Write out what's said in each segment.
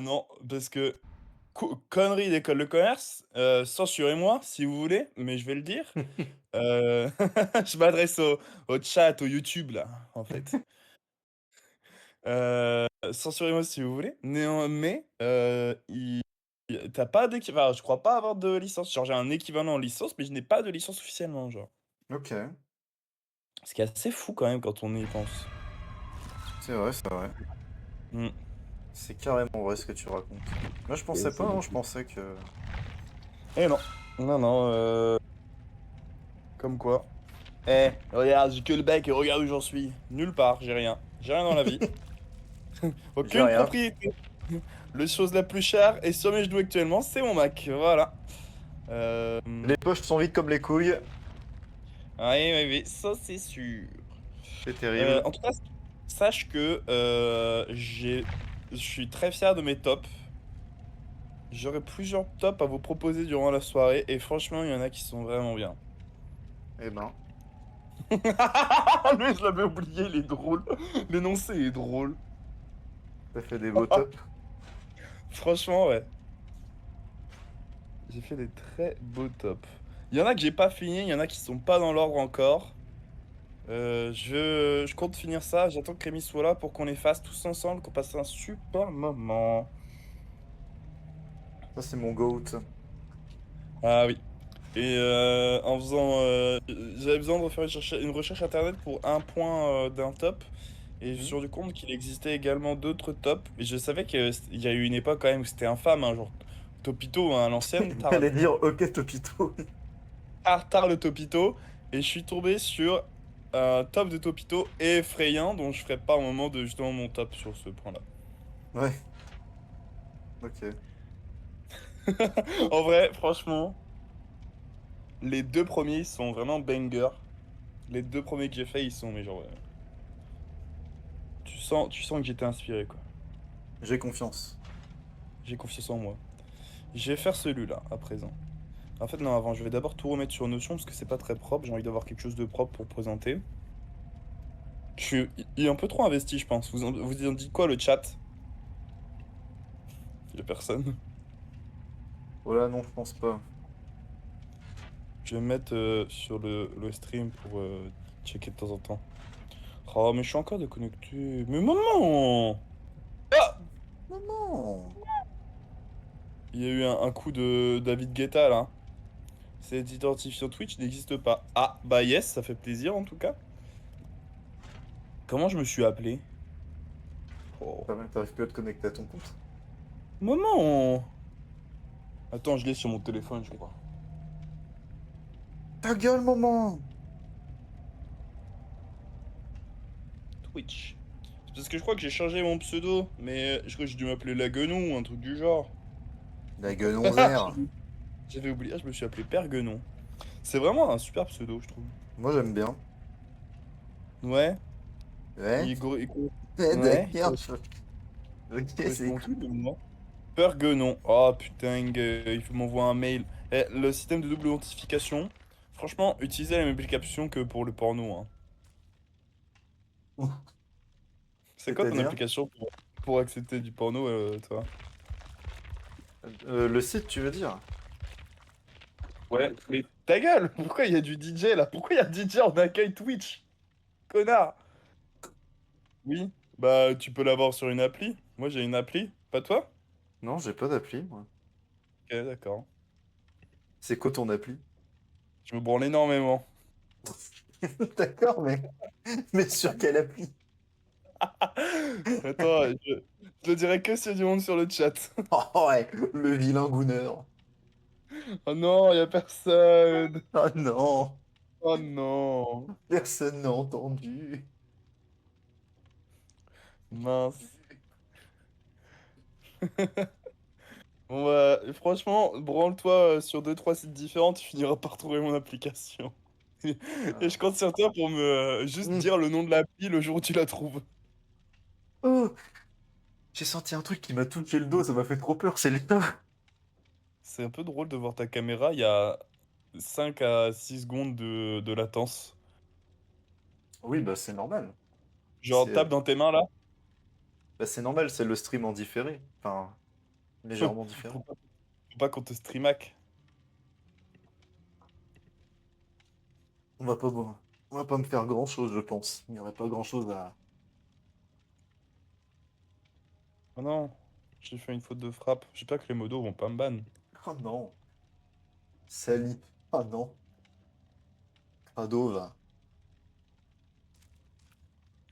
Non, parce que connerie d'école de commerce, censurez-moi si vous voulez, mais je vais le dire. Je m'adresse au chat, au YouTube là, en fait. Censurez-moi si vous voulez. Mais t'as pas d'équivalent. Je crois pas avoir de licence. Genre j'ai un équivalent en licence, mais je n'ai pas de licence officiellement, genre. Ok, Ce qui est assez fou quand même quand on y pense. c'est vrai, c'est vrai. Hmm. C'est carrément vrai ce que tu racontes. Moi, je Et pensais c'est pas, hein, je beaucoup. pensais que... Eh non, non, non. Comme quoi. Eh, regarde, j'ai que le bec et regarde où j'en suis. Nulle part, j'ai rien. J'ai rien dans la vie. J'ai Aucune rien. propriété. La chose la plus chère et sur mes genoux actuellement, c'est mon Mac. Voilà. Euh... Les poches sont vides comme les couilles. Oui, oui, oui, ça c'est sûr. C'est terrible. En tout cas, sache que je suis très fier de mes tops. J'aurai plusieurs tops à vous proposer durant la soirée et franchement, il y en a qui sont vraiment bien. Eh ben, Lui, je l'avais oublié, il est drôle. L'énoncé est drôle. ça fait des beaux tops. Franchement, ouais. J'ai fait des très beaux tops. Il y en a que j'ai pas fini, il y en a qui sont pas dans l'ordre encore. Je compte finir ça, j'attends que Rémi soit là pour qu'on les fasse tous ensemble, qu'on passe un super moment. Ça, c'est mon goat. Ah oui. Et en faisant... j'avais besoin de refaire une recherche internet pour un point d'un top. Et je me suis Mhm. rendu compte qu'il existait également d'autres tops. Et je savais qu'il y a eu une époque quand même où c'était infâme, hein, genre Topito hein, à l'ancienne, J'allais dire, ok, Topito. tard le Topito. Et je suis tombé sur un top de Topito effrayant dont je ferai pas au moment de justement mon top sur ce point-là. Ouais, ok. En vrai, franchement, les deux premiers sont vraiment bangers. Les deux premiers que j'ai fait, ils sont, mais genre, tu sens que j'étais inspiré, quoi. J'ai confiance. J'ai confiance en moi. Je vais faire celui-là, à présent. En fait, non, avant, je vais d'abord tout remettre sur Notion, parce que c'est pas très propre. J'ai envie d'avoir quelque chose de propre pour présenter. Il est un peu trop investi, je pense. Vous en dites quoi, le chat? Il y a personne. Voilà, non, je pense pas. Je vais me mettre sur le stream pour checker de temps en temps. Oh, mais je suis encore déconnecté. Mais maman! Maman! Il y a eu un coup de David Guetta, là. Cet identifiant Twitch n'existe pas. Ah, bah yes, ça fait plaisir en tout cas. Comment je me suis appelé? Oh. T'arrives plus à te connecter à ton compte? Maman! Attends, je l'ai sur mon téléphone, je crois. Ta gueule, maman! Twitch. C'est parce que je crois que j'ai changé mon pseudo, mais je crois que j'ai dû m'appeler la Guenon ou un truc du genre. La gueule vert. J'avais oublié, je me suis appelé Père Guenon. C'est vraiment un super pseudo, je trouve. Moi, j'aime bien. Ouais, Ouais? Ouais, Ouais, d'accord. Ok, il c'est correspond cool. tout moi. Père Guenon. Oh putain, il faut m'envoyer un mail. Eh, le système de double authentification, franchement, utilisez la même application que pour le porno, hein. C'est quoi ton C'est-à-dire? application pour accepter du porno, toi? Le site, tu veux dire? Ouais, mais ta gueule! Pourquoi il y a du DJ là? Pourquoi il y a DJ en accueil Twitch? Connard! Oui, bah tu peux l'avoir sur une appli. Moi j'ai une appli, pas toi? Non, j'ai pas d'appli, moi. Ok, d'accord. C'est quoi ton appli? Je me branle énormément. D'accord, mais sur quelle appli? Attends, je le dirai que s'il y a du monde sur le chat. Oh ouais, le vilain gouneur. Oh non, y a personne! Ah non, Oh non! personne n'a entendu. Mince. Bon bah, franchement, branle-toi sur deux trois sites différents, tu finiras par trouver mon application. Et je Ah. compte sur toi pour me juste Hmm. dire le nom de l'appli le jour où tu la trouves. Oh, j'ai senti un truc qui m'a touché le dos, ça m'a fait trop peur, c'est l'État. C'est un peu drôle de voir ta caméra, il y a 5 à 6 secondes de latence. Oui, bah c'est normal. Genre, C'est tape dans tes mains là. bah, c'est normal, c'est le stream en différé. Enfin, légèrement différent. Faut pas qu'on te streamac. On va pas me faire grand-chose, je pense. Il n'y aurait pas grand-chose à... Oh non, j'ai fait une faute de frappe. J'espère que les modos vont pas me ban. Oh non, Sally. Oh non, Crado, va.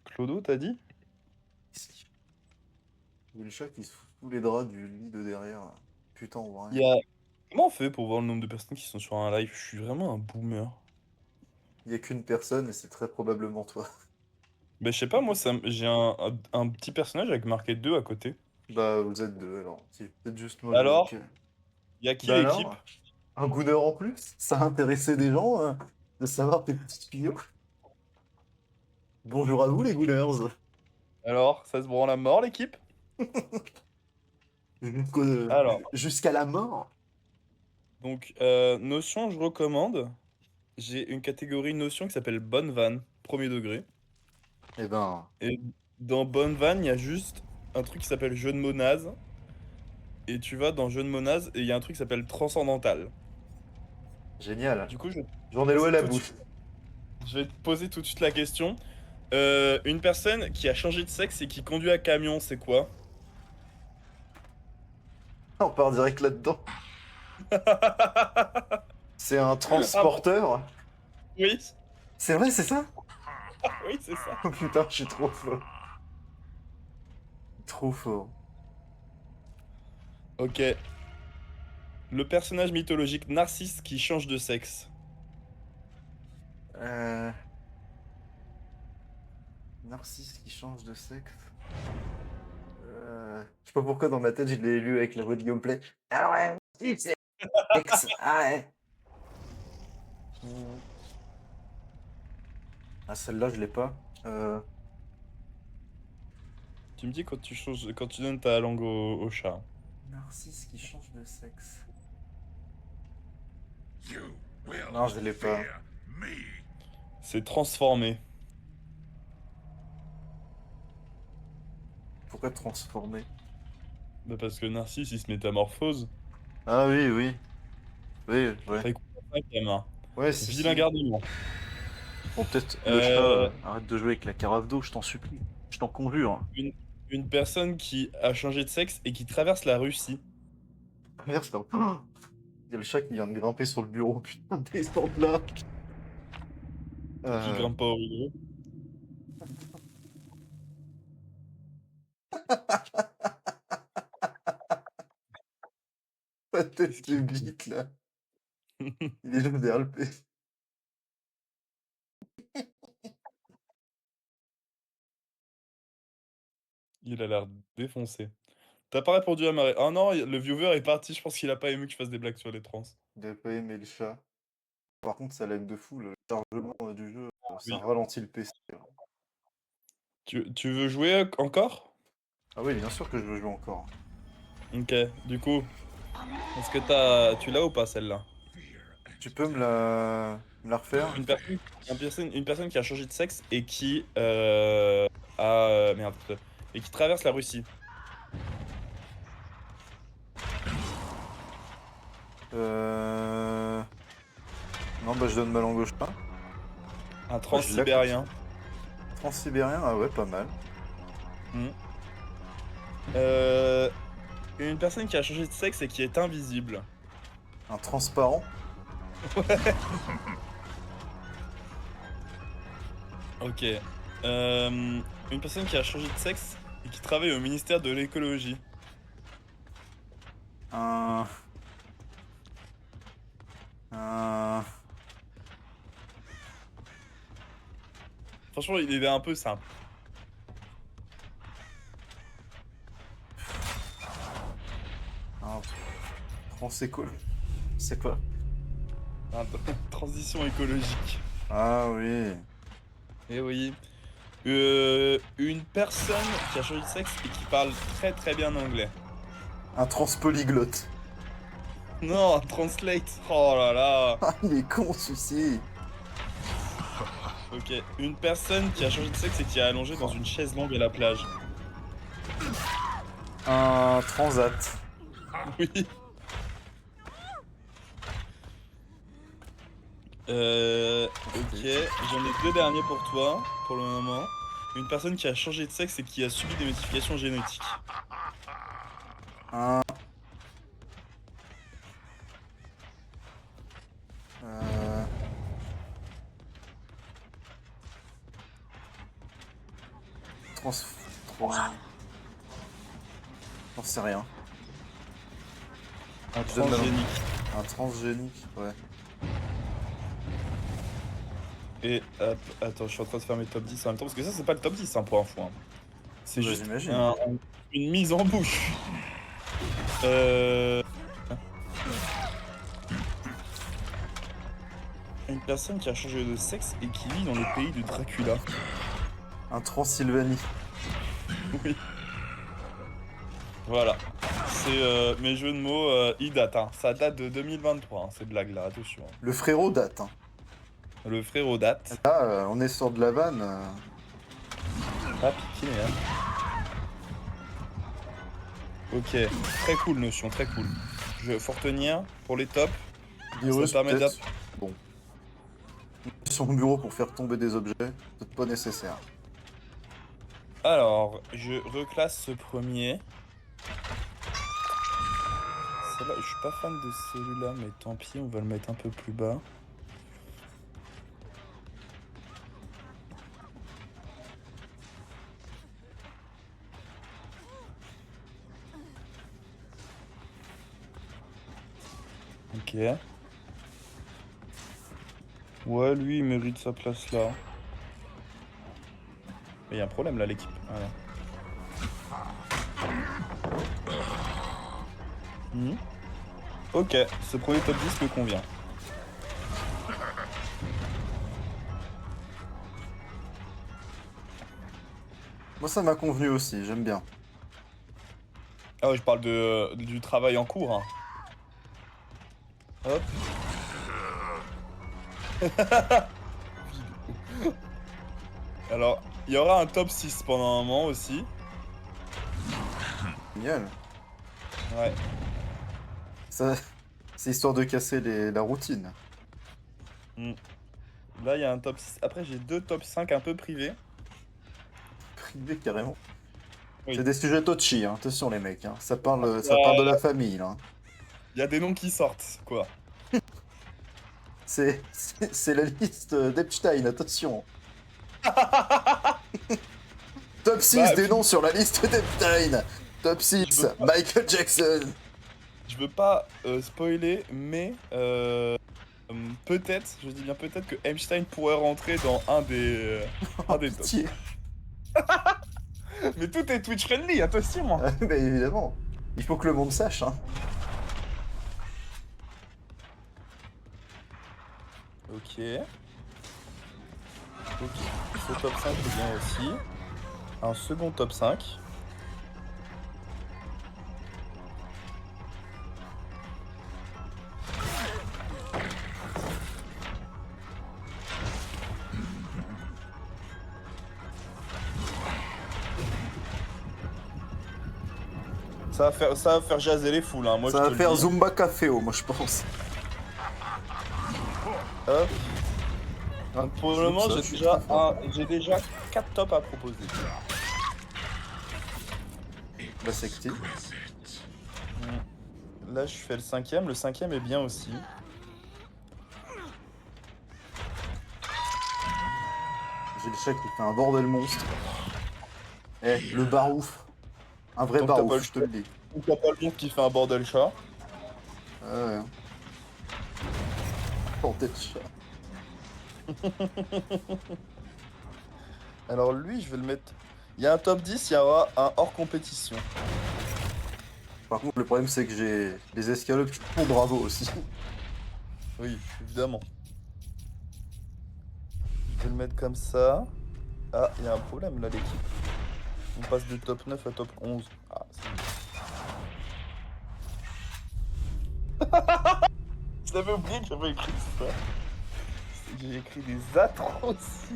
Clodo, t'as dit? Qu'est-ce qu'il fait? Il y a le chat qui se fout sous les draps du lit de derrière, là. Putain, on voit Il rien. y a... Comment on fait pour voir le nombre de personnes qui sont sur un live? Je suis vraiment un boomer. Il y a qu'une personne et c'est très probablement toi. Ben je sais pas, moi j'ai un petit personnage avec marqué 2 à côté. Bah, vous êtes deux, alors. C'est peut-être juste moi, je vois Alors, que... y a qui Bah l'équipe? alors, un goûteur en plus? Ça a intéressé des gens, de savoir tes petits tuyaux. Bonjour à vous, les goûteurs. Alors, ça se branle à mort l'équipe? Alors, Jusqu'à la mort. donc, notion, je recommande. J'ai une catégorie notion qui s'appelle bonne vanne, premier degré. Eh ben, Et dans bonne vanne, il y a juste un truc qui s'appelle jeu de mots naze. Et tu vas dans jeu de mots naze et il y a un truc qui s'appelle transcendantal. génial. Du coup, je vais te J'en ai l'eau à poser la tout de bouche. suite, je vais te poser tout de suite la question. Une personne qui a changé de sexe et qui conduit un camion, c'est quoi? On part direct là-dedans. C'est un Ah bon, transporteur. oui, C'est vrai, c'est ça? oui, c'est ça. Oh putain, je suis trop fort. Trop fort. Ok. Le personnage mythologique Narcisse qui change de sexe. Euh... Narcisse qui change de sexe. Je sais pas pourquoi dans ma tête je l'ai lu avec la voix de gameplay. Ah ouais, si, c'est sexe. Ah ouais. Hmm. Ah celle-là je l'ai pas. Tu me dis quand tu changes, quand tu donnes ta langue au chat. Narcisse qui change de sexe. You will Non, je l'ai pas. fear me. C'est transformé. Pourquoi transformer? Bah parce que Narcisse il se métamorphose. Ah oui, oui. Oui, ouais. T'as écouté ça, Camara. Ouais, si, Vilain si. gardement. Bon, peut-être le chat, Euh, arrête de jouer avec la carafe d'eau, je t'en supplie. Je t'en conjure. une, une personne qui a changé de sexe et qui traverse la Russie. Merde, c'est un- Il y a le chat qui vient de grimper sur le bureau, putain, descends de là. Qui Euh, grimpe pas au rideau. la Qu'est-ce tête de qu'il bite, là. Il est juste derrière le P. Il a l'air défoncé. T'as pas répondu à ma... Ah non, le viewer est parti, je pense qu'il a pas aimé que je fasse des blagues sur les trans. Il a pas aimé le chat. Par contre, ça l'aide de fou, le chargement du jeu, ça Oui. ralentit le PC. Tu veux jouer encore? Ah oui, bien sûr que je veux jouer encore. Ok, du coup, est-ce que tu l'as ou pas celle-là? Tu peux me la refaire? Une personne qui a changé de sexe et qui merde, et qui traverse la Russie. Euh... Non, bah je donne ma langue au chat. Un Bah, je l'ai comme ça. transsibérien. Transsibérien, ah ouais, pas mal. Hmm. Euh, une personne qui a changé de sexe et qui est invisible. Un transparent. Ok. Une personne qui a changé de sexe et qui travaille au ministère de l'écologie. Un... Un... Franchement, il est un peu simple. Un... Transécolo. C'est quoi? Un- Transition écologique. Ah oui. Eh oui. Une personne qui a changé de sexe et qui parle très très bien anglais. Un transpolyglotte. Non, un translate. Oh là là. Ah, il est con, celui-ci. Ok. Une personne qui a changé de sexe et qui est allongée dans une chaise longue à la plage. Un transat. Oui. Ok, j'en ai deux derniers pour toi, pour le moment. Une personne qui a changé de sexe et qui a subi des modifications génétiques. Un... Euh... Trans... trans- J'en sais rien. Un Je donne ma- transgénique. Un transgénique, ouais. Et hop, attends, je suis en train de faire mes top 10 en même temps, parce que ça, c'est pas le top 10 hein, pour info. Hein. C'est Bah, juste j'imagine. une mise en bouche. Euh... Une personne qui a changé de sexe et qui vit dans le pays de Dracula. Un Transylvanie. Oui. Voilà. C'est mes jeux de mots, ils datent. Hein. Ça date de 2023, hein, ces blagues-là, attention. Le frérot date. Hein. Le frérot date. Là, on est sur de la vanne. Pas piqué, hein. Ok, très cool notion, très cool. Faut retenir pour les tops. Virus, Ça permet peut-être. Bon. Sur mon bureau pour faire tomber des objets, peut-être pas nécessaire. Alors, je reclasse ce premier. Celle-là, je suis pas fan de celui-là, mais tant pis, on va le mettre un peu plus bas. Ok. Ouais, lui, il mérite sa place là. Mais il y a un problème là, l'équipe. Voilà. Ok, ce premier top 10 me convient. Moi, ça m'a convenu aussi, j'aime bien. Ah ouais, je parle du travail en cours. Hein. Hop. Alors, il y aura un top 6 pendant un moment aussi. Génial. Ouais. Ça, c'est histoire de casser la routine. Hmm. Là, il y a un top 6. Après, j'ai deux top 5 un peu privés. Privé, carrément. Oui. C'est des sujets touchy, hein. Attention les mecs. Hein. Ça parle de la famille, là. Il y a des noms qui sortent, quoi. C'est la liste d'Epstein, attention. Top 6 Bah, des noms sur la liste d'Epstein. Top 6, veux pas- Michael Jackson. Je veux pas spoiler, mais peut-être, je dis bien peut-être que Epstein pourrait rentrer dans un des Oh, des tops. pitié. Mais tout est Twitch friendly, attention. Ah, bah, évidemment. Il faut que le monde sache, hein. Ok. Ok. Ce top 5 est bien aussi. Un second top 5. Ça va faire jaser les foules, hein. Moi Ça je te va le faire dis. Zumba Caféo, moi je pense. Hop. Pour le moment, Ça, je suis très fort. j'ai déjà 4 tops à proposer. La sectie. Là, je fais le cinquième. Le cinquième est bien aussi. J'ai le chat qui fait un bordel monstre. Eh, le barouf. Un vrai Donc, t'as pas barouf, le je te le dis. Ou t'as pas le monde qui fait un bordel chat. Ah ouais. Bordel chat. Alors lui, je vais le mettre... Il y a un top 10, il y aura un hors compétition. Par contre, le problème c'est que j'ai les escalopes qui font bravo aussi. Oui, évidemment. Je vais le mettre comme ça. Ah, il y a un problème là, l'équipe. On passe de top 9 à top 11. Ah, je l'avais oublié que j'avais écrit ça. J'ai écrit des atrocités.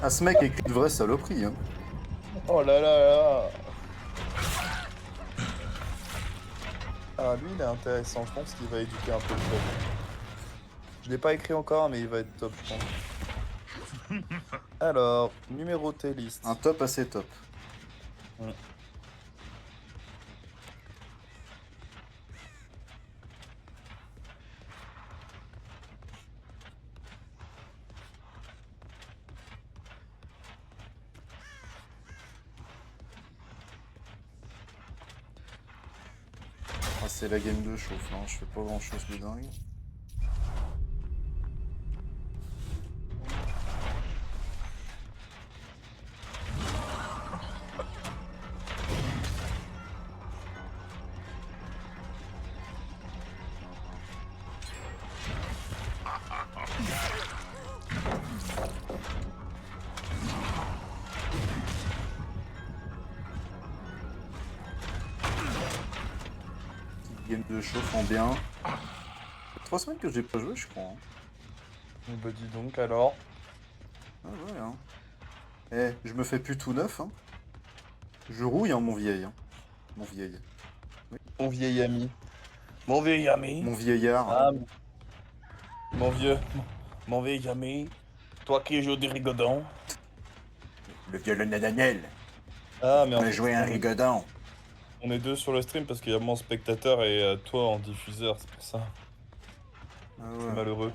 Ah, ce mec écrit de vraies saloperies, hein. Oh là là là. Ah, lui, il est intéressant. Je pense qu'il va éduquer un peu le peuple. Je l'ai pas écrit encore, mais il va être top, je pense. Alors, numéroté liste. Un top assez top. Hmm. Ah, c'est la game de chauffe, hein. Je fais pas grand chose de dingue. Petite game de chauffe en bien. Ça fait 3 semaines que j'ai pas joué, je crois, hein. Bah, dis donc, alors. Ah ouais, hein. Eh, je me fais plus tout neuf, hein. Je rouille, hein, mon vieil, hein. Mon vieil. Mon vieil ami. Mon vieil ami. Mon vieillard. Ah, mon vieux. Mon vieil ami. Toi qui joues du rigodon. Le violon Daniel. Ah, mais On en a fait, joué un rigodon. on est deux sur le stream parce qu'il y a mon spectateur et toi en diffuseur, c'est pour ça. Ah C'est ouais. malheureux.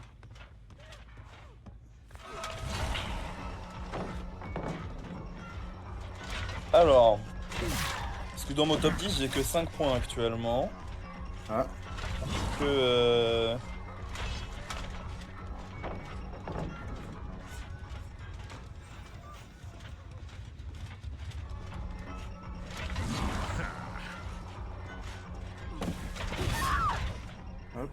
Alors, parce que dans mon top 10, j'ai que 5 points actuellement. Ah, Que. hop.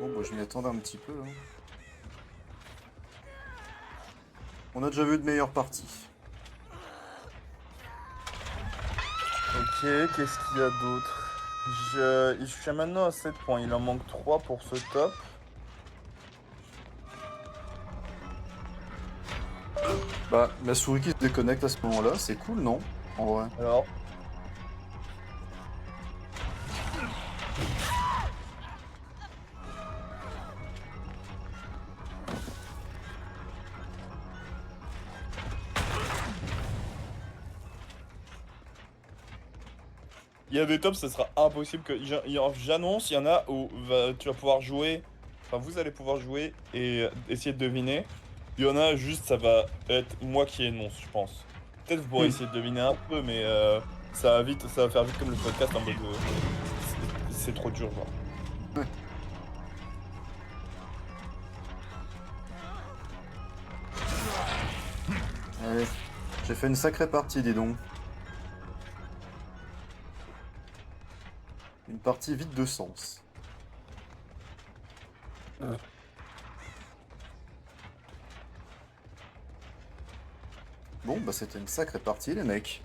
Bon, bah, je m'y attendais un petit peu, hein. On a déjà vu de meilleures parties. Ok, qu'est-ce qu'il y a d'autre? Je suis maintenant à 7 points, il en manque 3 pour ce top. Bah, la souris qui se déconnecte à ce moment-là, c'est cool, non? En vrai. Alors, il y a des tops, ça sera impossible que. J'annonce, il y en a où tu vas pouvoir jouer. Enfin, vous allez pouvoir jouer et essayer de deviner. Il y en a juste, ça va être moi qui énonce, je pense. Peut-être vous pourrez Hmm. essayer de deviner un peu, mais ça va faire vite comme le podcast en mode. C'est trop dur, genre. Allez. J'ai fait une sacrée partie, dis donc. Une partie vide de sens. Bon, bah c'était une sacrée partie, les mecs.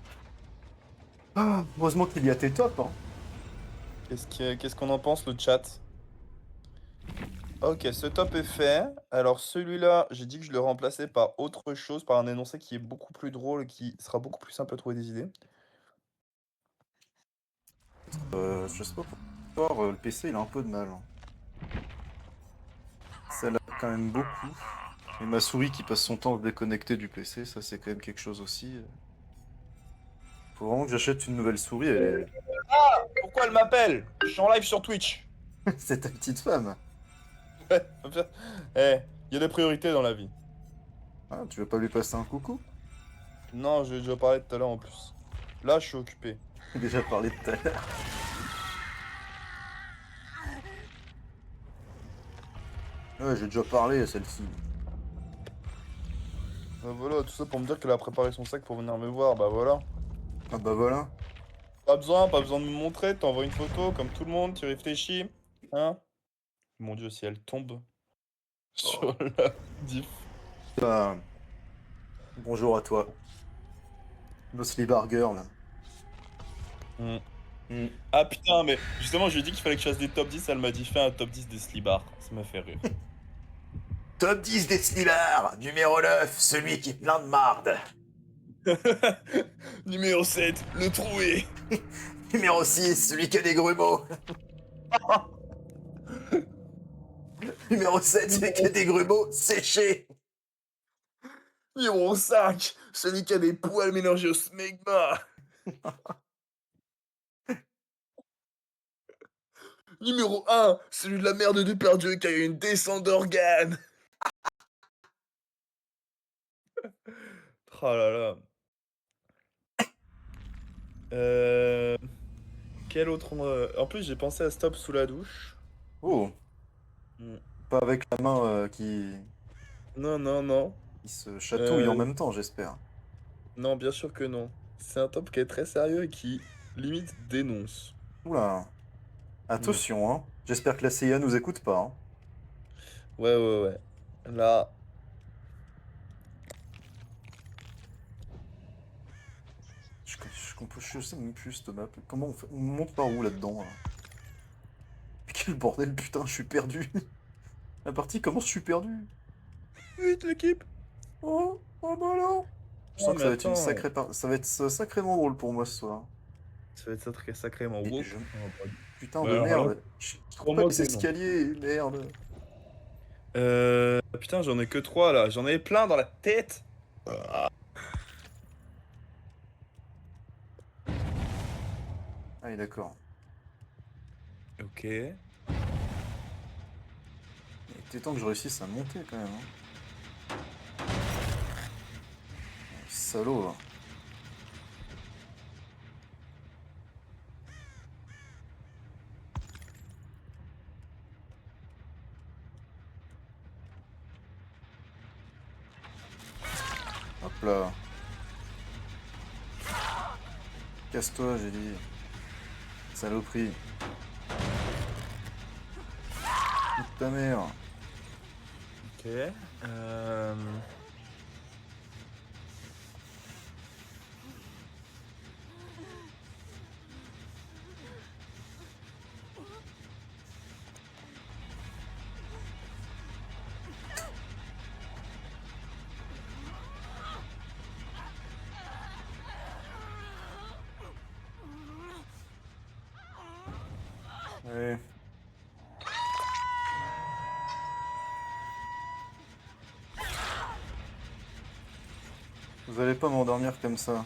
Ah, heureusement qu'il y a tes tops, hein. Qu'est-ce qu'on en pense, le chat? Ok, ce top est fait. Alors celui-là, j'ai dit que je le remplaçais par autre chose, par un énoncé qui est beaucoup plus drôle et qui sera beaucoup plus simple à trouver des idées. Je sais pas pourquoi, le PC il a un peu de mal, hein. Ça l'a quand même beaucoup. Et ma souris qui passe son temps à se déconnecter du PC, ça c'est quand même quelque chose aussi. Faut vraiment que j'achète une nouvelle souris, Pourquoi elle m'appelle? Je suis en live sur Twitch. c'est ta petite femme. Ouais, eh, il y a des priorités dans la vie. Ah, tu veux pas lui passer un coucou? Non, j'ai déjà parlé tout à l'heure en plus. Là, je suis occupé. J'ai déjà parlé tout à l'heure. Ouais, j'ai déjà parlé à celle-ci. Bah voilà, tout ça pour me dire qu'elle a préparé son sac pour venir me voir, bah voilà. Ah bah voilà. Pas besoin de me montrer, t'envoies une photo comme tout le monde, tu réfléchis. Hein? Mon Dieu, si elle tombe sur la diff. Bah, bonjour à toi. Mostly Barger, là. Hmm. Hmm. Ah putain, mais justement, je lui ai dit qu'il fallait que je fasse des top 10, elle m'a dit fais un top 10 des slibards. Ça m'a fait rire. Top 10 des slilards. Numéro 9, celui qui est plein de marde. Numéro 7, le troué. Numéro 6, celui qui a des grumeaux. Numéro 7, celui qui a des grumeaux séchés. Numéro 5, celui qui a des poils mélangés au smegma. Numéro 1, celui de la mère de Depardieu qui a eu une descente d'organes. Oh là là. Euh... Quel autre... En plus, j'ai pensé à Stop sous la douche. Oh, Hmm. pas avec la main Non, non, non. qui se chatouille en Euh, même temps, j'espère. Non, bien sûr que non. C'est un top qui est très sérieux et qui, limite, dénonce. Oula, Hmm. attention, hein. J'espère que la CIA nous écoute pas, hein. Ouais, ouais, ouais. Là... Je sais même plus cette map. Comment on fait? On monte par où là-dedans, là? Mais quel bordel, putain, je suis perdu. La partie commence, je suis perdu. Vite, l'équipe. Oh bah là. Je Non, sens que mais ça va être une attends. sacrée ça va être sacrément drôle pour moi ce soir. Ça va être sacrément Et woke. je... Oh, bah, Putain bah de alors là, merde. Je trouve pas crois-moi les que non. escaliers, merde. Putain, j'en ai que 3 là. J'en avais plein dans la tête. Ah oui, d'accord. Ok. Il était temps que je réussisse à monter quand même, hein. Salaud, hein. Hop là. Casse-toi, j'ai dit. Saloperie. Toute ta mère. Ok. Euh... Ouais. Vous allez pas m'endormir comme ça.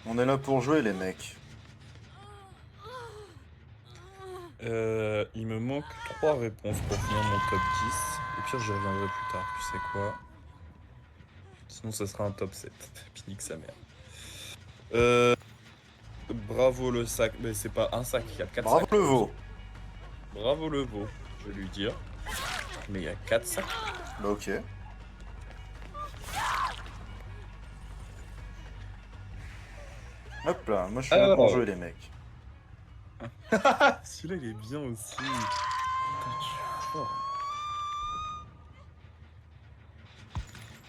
On est là pour jouer, les mecs. Il me manque 3 réponses pour finir mon top 10. Au pire, j'y reviendrai plus tard. Tu sais quoi? Sinon, ça sera un top 7. Puis nique sa mère. Bravo le sac. Mais c'est pas un sac, il y a 4 Bravo sacs. le veau. Bravo le veau, je vais lui dire. Mais il y a 4 sacs. Bah ok. Hop là, moi je suis là pour Alors. jouer, les mecs. Celui-là, il est bien aussi. Putain, je suis fort.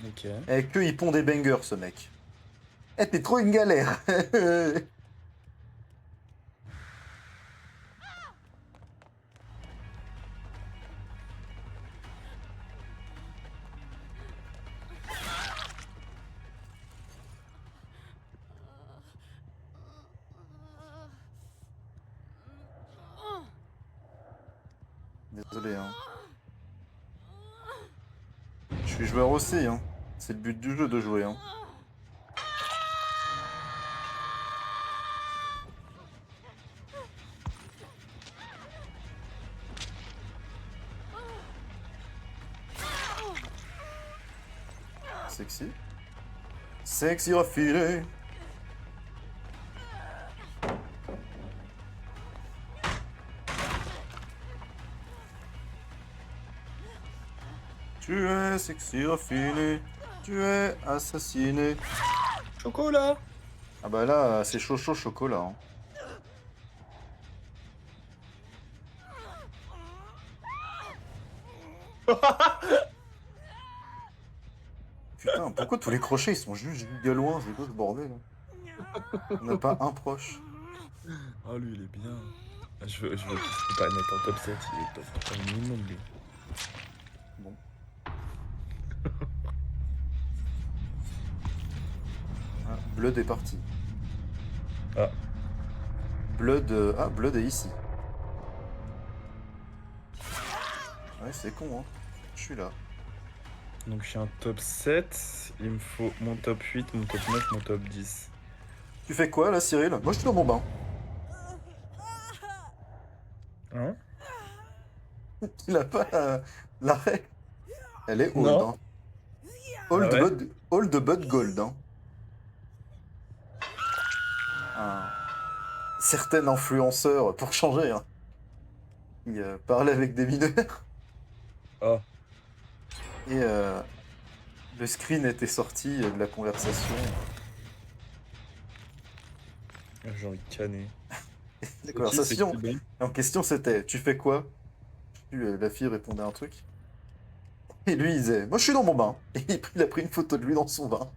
Ok. Eh, que il pond des bangers, ce mec. Eh, t'es trop une galère. Désolé, hein. Je suis joueur aussi, hein. C'est le but du jeu de jouer, hein. Sexy. Sexy refilé. Tu es sexy refilé. Tu es assassiné. Chocolat. Ah bah là, c'est chaud chaud chocolat, hein. Putain, pourquoi tous les crochets ils sont juste giga loin? C'est quoi ce bordel, hein? On n'a pas un proche. Oh, lui, il est bien. Je peux pas le mettre en top 7, il est top un minimum, lui. Blood est parti. Ah. Blood... Ah, Blood est ici. Ouais, c'est con, hein. Je suis là. Donc je suis un top 7. Il me faut mon top 8, mon top 9, mon top 10. Tu fais quoi, là, Cyril? Moi, je suis dans mon bain. Hein? Il a pas l'arrêt. Elle est old, Non? hein. Ah ouais? Old but gold, hein. Un certain influenceur, pour changer, hein. Il parlait avec des mineurs. Ah. Et le screen était sorti de la conversation. J'ai envie de canner. La C'est conversation qui bon? en question, c'était: tu fais quoi? La fille répondait un truc. Et lui, il disait: moi, je suis dans mon bain. Et il a pris une photo de lui dans son bain.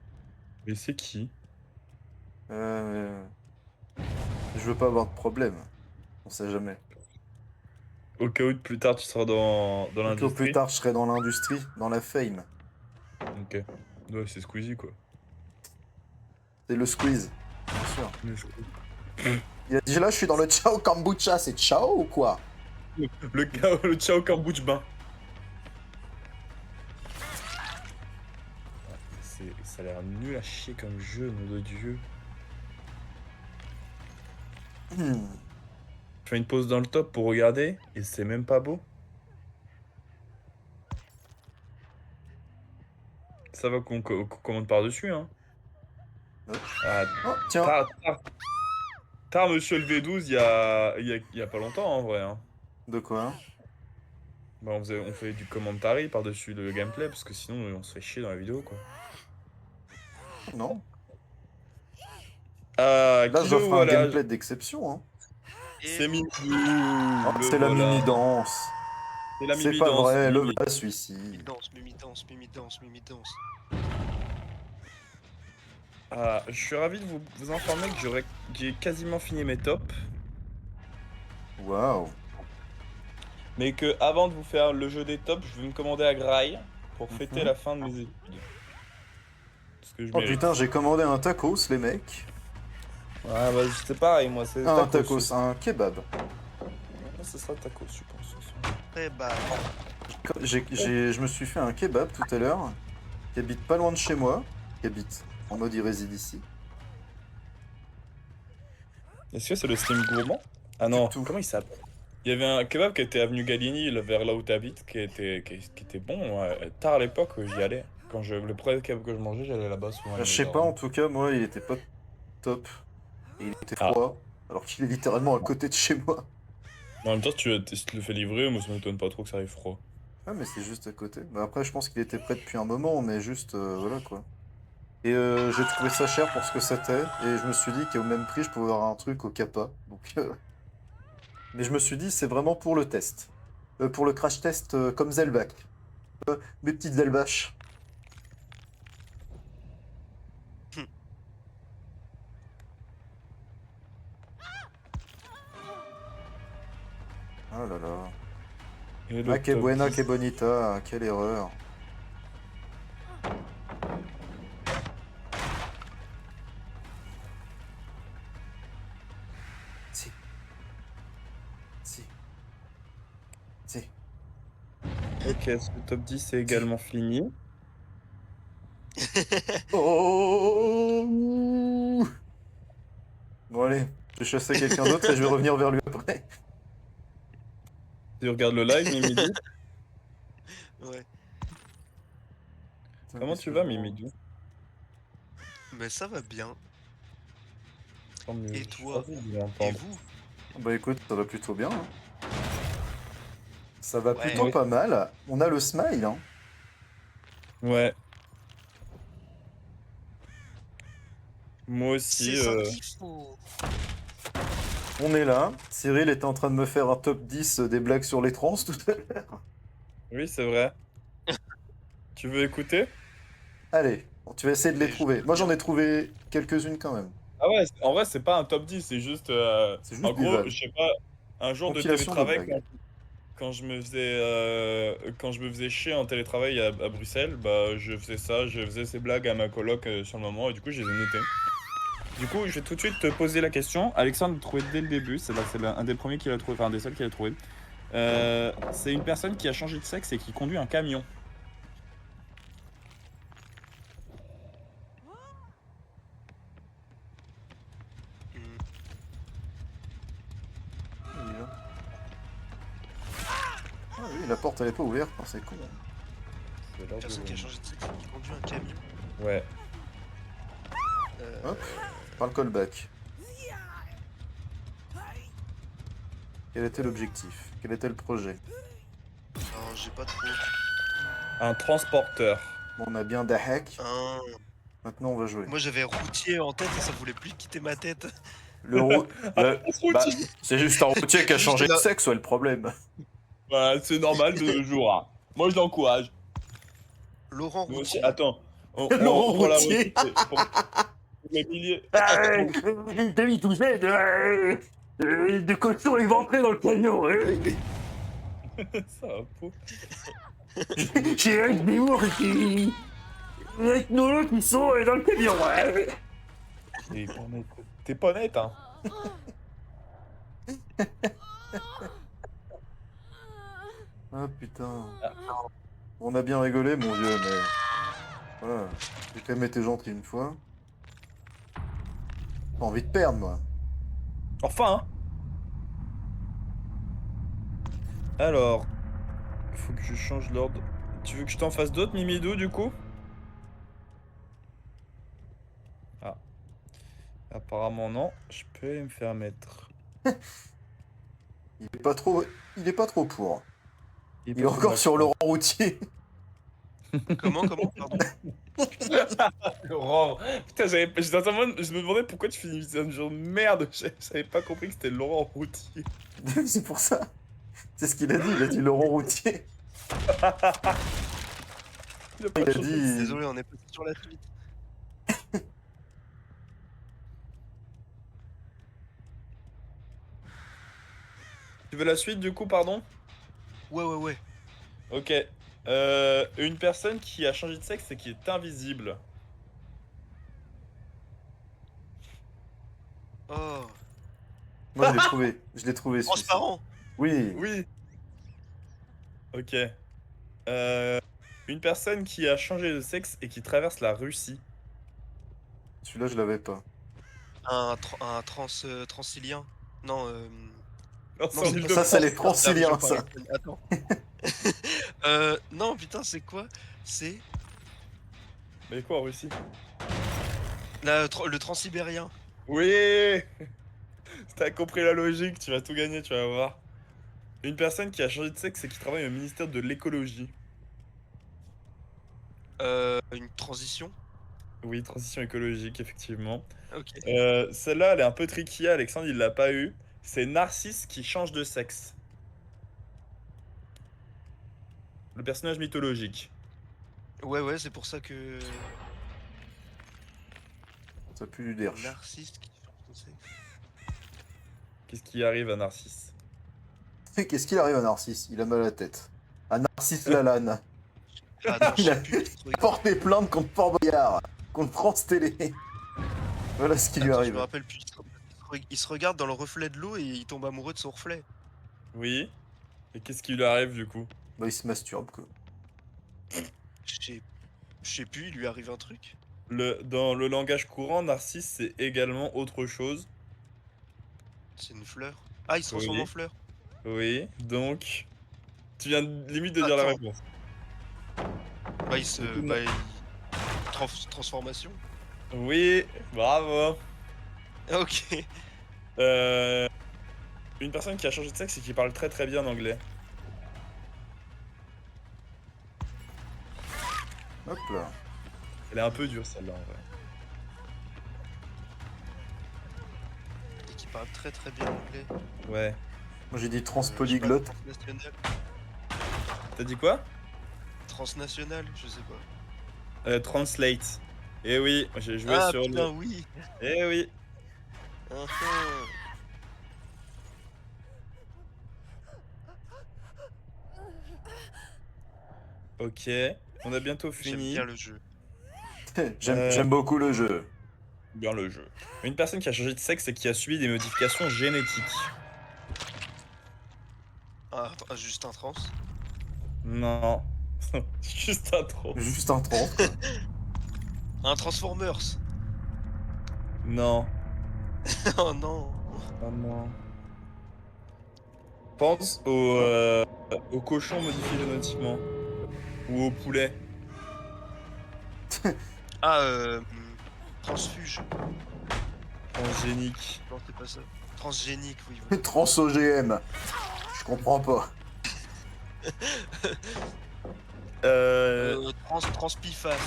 Mais c'est qui? Euh, je veux pas avoir de problème. On sait jamais. Au cas où plus tard tu seras dans Donc, au plus l'industrie? tard, je serai dans l'industrie, dans la fame. Ok. Ouais, c'est Squeezie quoi. C'est le squeeze, bien sûr. Le Il a dit: là, je suis dans le ciao kombucha. C'est ciao ou quoi? le Ciao Kombucha bain. Ça a l'air nul à chier comme jeu, nom de Dieu. Hmm. Je fais une pause dans le top pour regarder et c'est même pas beau. Ça va qu'on commande par-dessus, hein. Ouais. Ah, Oh, tiens. tard, monsieur le V12, il y a pas longtemps en vrai, hein. De quoi? Bah, on fait du commentary par-dessus le gameplay parce que sinon on se fait chier dans la vidéo quoi. Non. Ah, Là, qui le j'offre un voilà? gameplay d'exception, hein. C'est Mimidou, Oh, le c'est la voilà. mimi-danse. C'est la C'est Mimi pas danse. vrai, le Mimi. voilà celui-ci. Mimi danse, Mimi danse, Mimi danse, Mimi danse. Ah, je suis ravi de vous informer que j'ai quasiment fini mes tops, Waouh. mais que avant de vous faire le jeu des tops, je vais me commander à Grail pour fêter Mhm. la fin de mes études. Ce que je Oh mérite. putain, j'ai commandé un tacos, les mecs. Ah bah c'est pareil, moi c'est Un tacos. tacos, un kebab. Ce sera tacos, je pense. Ce soir. Eh bah, Je me suis fait un kebab tout à l'heure, qui habite pas loin de chez moi, qui habite en mode il réside ici. Est-ce que c'est le Steam gourmand? Ah Du non, tout. comment il s'appelle? Il y avait un kebab qui était avenue Gallieni, vers là où t'habites, qui était bon. Tard à l'époque, j'y allais. Le premier kebab que je mangeais, j'allais là-bas souvent Je avec mes sais pas, en darons. tout cas, moi, il était pas top. Et il était Ah, froid, alors qu'il est littéralement à côté de chez moi. en même temps, si tu le fais livrer, moi ça m'étonne pas trop que ça arrive froid. Ah, mais c'est juste à côté. Bah, après, je pense qu'il était prêt depuis un moment, mais juste, voilà quoi. Et j'ai trouvé ça cher pour ce que c'était, et je me suis dit qu'au même prix, je pouvais avoir un truc au Kappa. Donc, mais je me suis dit, c'est vraiment pour le test. Pour le crash test comme Zelbach. Mes petites Zelbach. Oh là là. Et le Ah, que top buena, 10. que bonita. Quelle erreur. Si. Si. Si. Ok, ce top 10 est également fini. Oh. Bon, allez. Je vais chasser quelqu'un d'autre et je vais revenir vers lui après. Tu regardes le live, Mimidou? ouais. Putain, Comment qu'est-ce tu que je vas, mange? Mimidou? Mais ça va bien. Tant mieux, Et je suis toi? ravi de Et l'entendre. vous? Bah écoute, ça va plutôt bien, hein. Ça va Ouais. plutôt Ouais. pas mal. On a le smile, hein. Ouais, moi C'est aussi. ça qu'il faut. On est là. Cyril était en train de me faire un top 10 des blagues sur les trans tout à l'heure. Oui, c'est vrai. Tu veux écouter? Allez, bon, tu vas essayer de les Mais je trouver. veux Moi j'en bien. ai trouvé quelques-unes quand même. Ah ouais, en vrai, c'est pas un top 10, c'est juste. C'est En juste des gros, vannes. je sais pas, un jour de Compilation de télétravail, blagues. quand je me faisais chier en télétravail à Bruxelles, bah je faisais ça, je faisais ces blagues à ma coloc sur le moment, et du coup, je les ai notées. Du coup, je vais tout de suite te poser la question. Alexandre l'a trouvé dès le début, c'est un des premiers qui l'a trouvé, enfin un des seuls qui l'a trouvé. C'est une personne qui a changé de sexe et qui conduit un camion. Hmm. Il est là. Ah oui, la porte elle est pas ouverte, non, c'est con. Personne qui a changé de sexe et qui conduit un camion. Ouais. Euh, Hop. Par le callback. Quel était l'objectif? Quel était le projet? non, j'ai pas trop. Un transporteur. Bon, on a bien Dahak. Un... Maintenant, on va jouer. Moi j'avais routier en tête et ça voulait plus quitter ma tête. Le rou- le- Bah, c'est juste un routier qui a Juste changé de là. sexe, ouais, le problème. Voilà, c'est normal de nos jours. Hein. Moi, je l'encourage. Laurent Nous aussi, Routier. attends. Laurent Pour la Routier. pour les milliers. David Touzet, de cochon éventré dans le camion. Ça va pas. J'ai Eric Zemmour qui... Avec Nolo qui sont dans le camion. T'es pas net, hein. Ah putain. On a bien rigolé, mon vieux, mais... Voilà. J'ai quand même été gentil une fois. Pas envie de perdre, moi. Enfin, hein. Alors, il faut que je change l'ordre. Tu veux que je t'en fasse d'autres, Mimidou, du coup? Ah. Apparemment, non. Je peux me faire mettre. Il est pas trop... Il est pas trop pour. Il est pas trop encore sur Macron. Laurent Routier. Comment, pardon? Laurent. Putain, je me demandais pourquoi tu finis un genre de merde. J'avais pas compris que c'était Laurent Routier. C'est pour ça. C'est ce qu'il a dit, il a dit Laurent Routier. Il a pas Il a changé. dit... Désolé, on est passé sur la suite. Tu veux la suite, du coup, pardon? Ouais. Ok. Une personne qui a changé de sexe et qui est invisible. Oh. Moi, je l'ai trouvé. Je l'ai trouvé, celui-ci. Transparent. Oui. Oui. Ok. Une personne qui a changé de sexe et qui traverse la Russie. Celui-là, je l'avais pas. Un transilien. Non, Non, Non, c'est en c'est pas Ile-de-France. Ça, c'est les la franciliens, région ça. parisienne. Attends. Non, putain, c'est quoi? C'est Mais quoi en Russie? le transsibérien. Oui. T'as compris la logique, tu vas tout gagner, tu vas voir. Une personne qui a changé de sexe et qui travaille au ministère de l'écologie. Une transition. Oui, transition écologique, effectivement. Ok. Celle-là, elle est un peu tricky, Alexandre, il l'a pas eu. C'est Narcisse qui change de sexe. Le personnage mythologique. Ouais, c'est pour ça que... Ça pue du derche. Narcisse qui change de sexe. Qu'est-ce qui arrive à Narcisse? Qu'est-ce qu'il arrive à Narcisse? Il a mal à la tête. À Narcisse Lalanne. Attends, je Il a sais plus. porté plainte contre Fort Boyard, contre France Télé. Voilà ce qui lui Attends, je arrive. me rappelle plus. Il se regarde dans le reflet de l'eau et il tombe amoureux de son reflet. Oui. Et qu'est-ce qui lui arrive du coup? Bah, il se masturbe, quoi. Je sais plus, il lui arrive un truc. Dans le langage courant, Narcisse, c'est également autre chose. C'est une fleur. Ah, il se transforme Oui. en fleur. Oui, donc... Tu viens limite de dire la Attends. réponse. Bah, il se... Du coup, Bah, transformation. Oui, bravo. Ok. Une personne qui a changé de sexe et qui parle très très bien anglais. Hop là. Elle est un peu dure celle-là en vrai. Et qui parle très très bien anglais. Ouais. Moi, j'ai dit Je sais pas, transpolyglotte. transnational. T'as dit quoi? Transnational, je sais pas. Translate. Eh oui, j'ai joué Ah sur putain, le... oui. Eh oui. Enfin. Ok, on a bientôt J'aime fini. bien le jeu. J'aime beaucoup le jeu. Bien le jeu. Une personne qui a changé de sexe et qui a subi des modifications génétiques. Ah, attends, juste un trans. Non. Juste un trop. Juste un trans, quoi. Un Transformers. Non. Oh non. Oh non. Pense au cochon modifié génétiquement. Ou au poulet. Ah, transfuge. Transgénique. Non, c'est pas ça. Transgénique, oui, voilà. Trans OGM. Je comprends pas. Transpiface.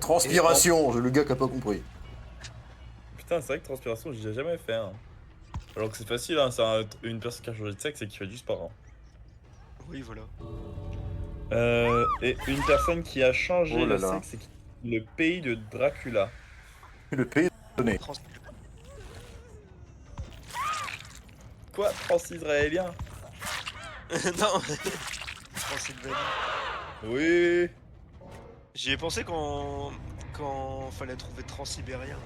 Transpiration, le gars qui a pas compris. Putain, c'est vrai que transpiration, j'ai jamais fait. Hein. Alors que c'est facile, hein, c'est une personne qui a changé de sexe et qui fait du sport. Hein. Oui, voilà. Et une personne qui a changé Oh là le là. sexe et qui... Le pays de Dracula. Le pays donné. Trans... Quoi? Trans-israélien? non. Transylvanie. Oui. J'y ai pensé quand fallait trouver transsibérien.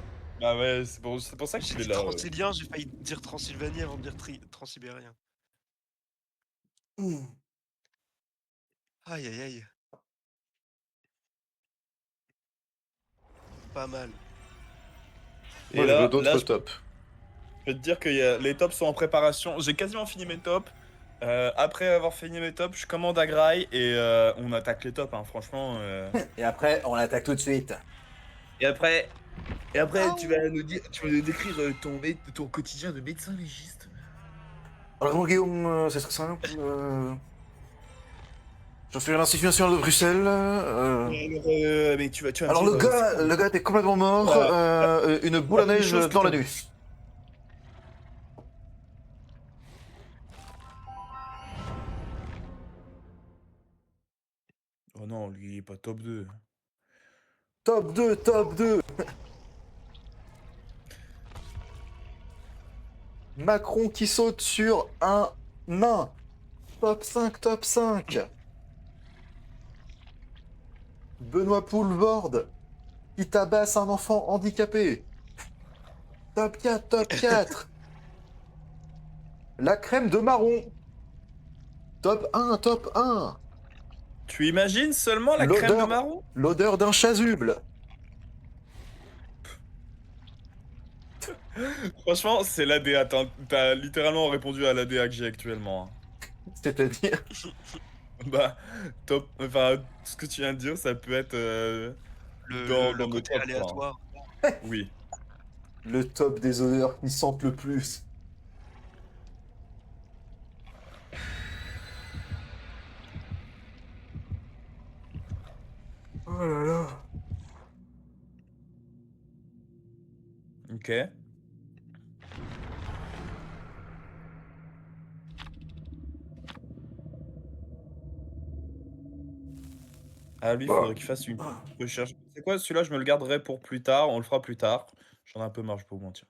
Bah ouais, c'est pour ça que J'ai je l'ai dit là. transilien, j'ai failli dire Transylvanie avant de dire transsibérien. Aïe aïe aïe. Pas mal. Et Moi, je veux là, d'autres je tops. peux te dire que les tops sont en préparation. J'ai quasiment fini mes tops. Après avoir fini mes tops, je commande à Grail et on attaque les tops, hein, franchement. Et après, on attaque tout de suite. Et après, Ah tu vas nous décrire ton quotidien de médecin légiste. Alors, moi, Guillaume, c'est très simple. Je suis à l'Institut national de Bruxelles. Mais tu vas me Alors, dire, c'est quoi? le gars était complètement mort. Ah, Une boule à parmi les neige choses que dans t'as- l'anus. Oh non, lui, il est pas top 2. Top 2, top 2. Macron qui saute sur un nain. Top 5, top 5. Benoît Poulvorde qui tabasse un enfant handicapé. Top 4, top 4. La crème de marron. Top 1, top 1. Tu imagines seulement la crème de L'odeur, marron? l'odeur d'un chasuble. Franchement, c'est l'ADA. T'as littéralement répondu à l'ADA que j'ai actuellement. Hein. C'est-à-dire Bah, top. Enfin, ce que tu viens de dire, ça peut être le dans nos côté tops, quoi. Hein. aléatoire. Oui. le top des odeurs qui sentent le plus. Oh là là. Ok. Ah, lui, il Bah, faudrait qu'il fasse une recherche. C'est quoi, celui-là, je me le garderai pour plus tard. On le fera plus tard. J'en ai un peu marre, je peux vous mentir.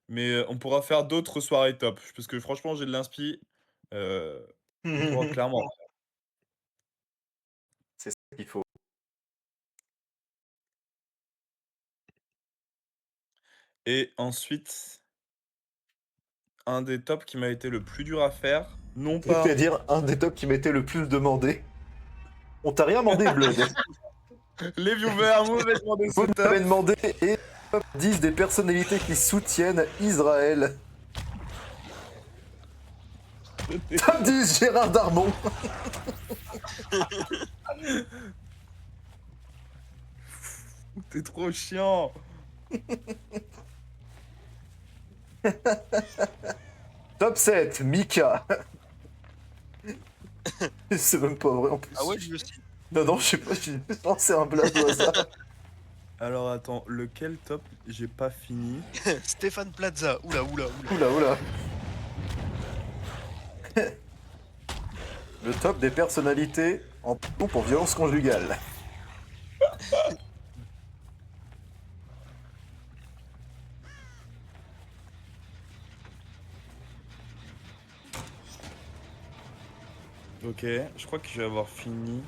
Mais on pourra faire d'autres soirées top. Parce que franchement, j'ai de l'inspi. On pourra clairement. c'est ça qu'il faut. Et ensuite, un des tops qui m'a été le plus dur à faire. Non pas. C'est-à-dire un des tops qui m'était le plus demandé. On t'a rien demandé, Blood. Les viewers m'avaient demandé ce Vous top. m'avez demandé et top 10 des personnalités qui soutiennent Israël. Top 10 Gérard Darmon. T'es trop chiant. Top 7 Mika. C'est même pas vrai en plus. Ah ouais, lui aussi. Non, non, je sais pas, j'ai lancé un blague au hasard. Alors attends, lequel top j'ai pas fini? Stéphane Plaza. Oula, oula, oula. Oula, oula. Le top des personnalités en prison pour violence conjugale. Ok, je crois que je vais avoir fini.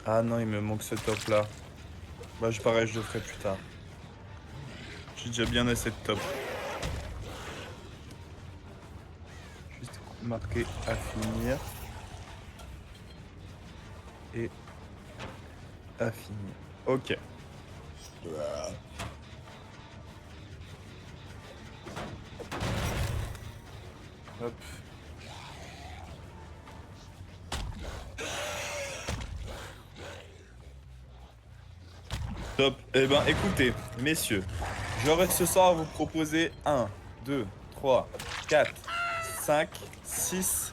Ah non, il me manque ce top là. Bah, pareil, je le ferai plus tard. J'ai déjà bien assez de top. Juste marquer à finir. Et à finir. Ok. Hop. Top. Eh ben, écoutez, messieurs, j'aurais ce soir à vous proposer 1, 2, 3, 4, 5, 6,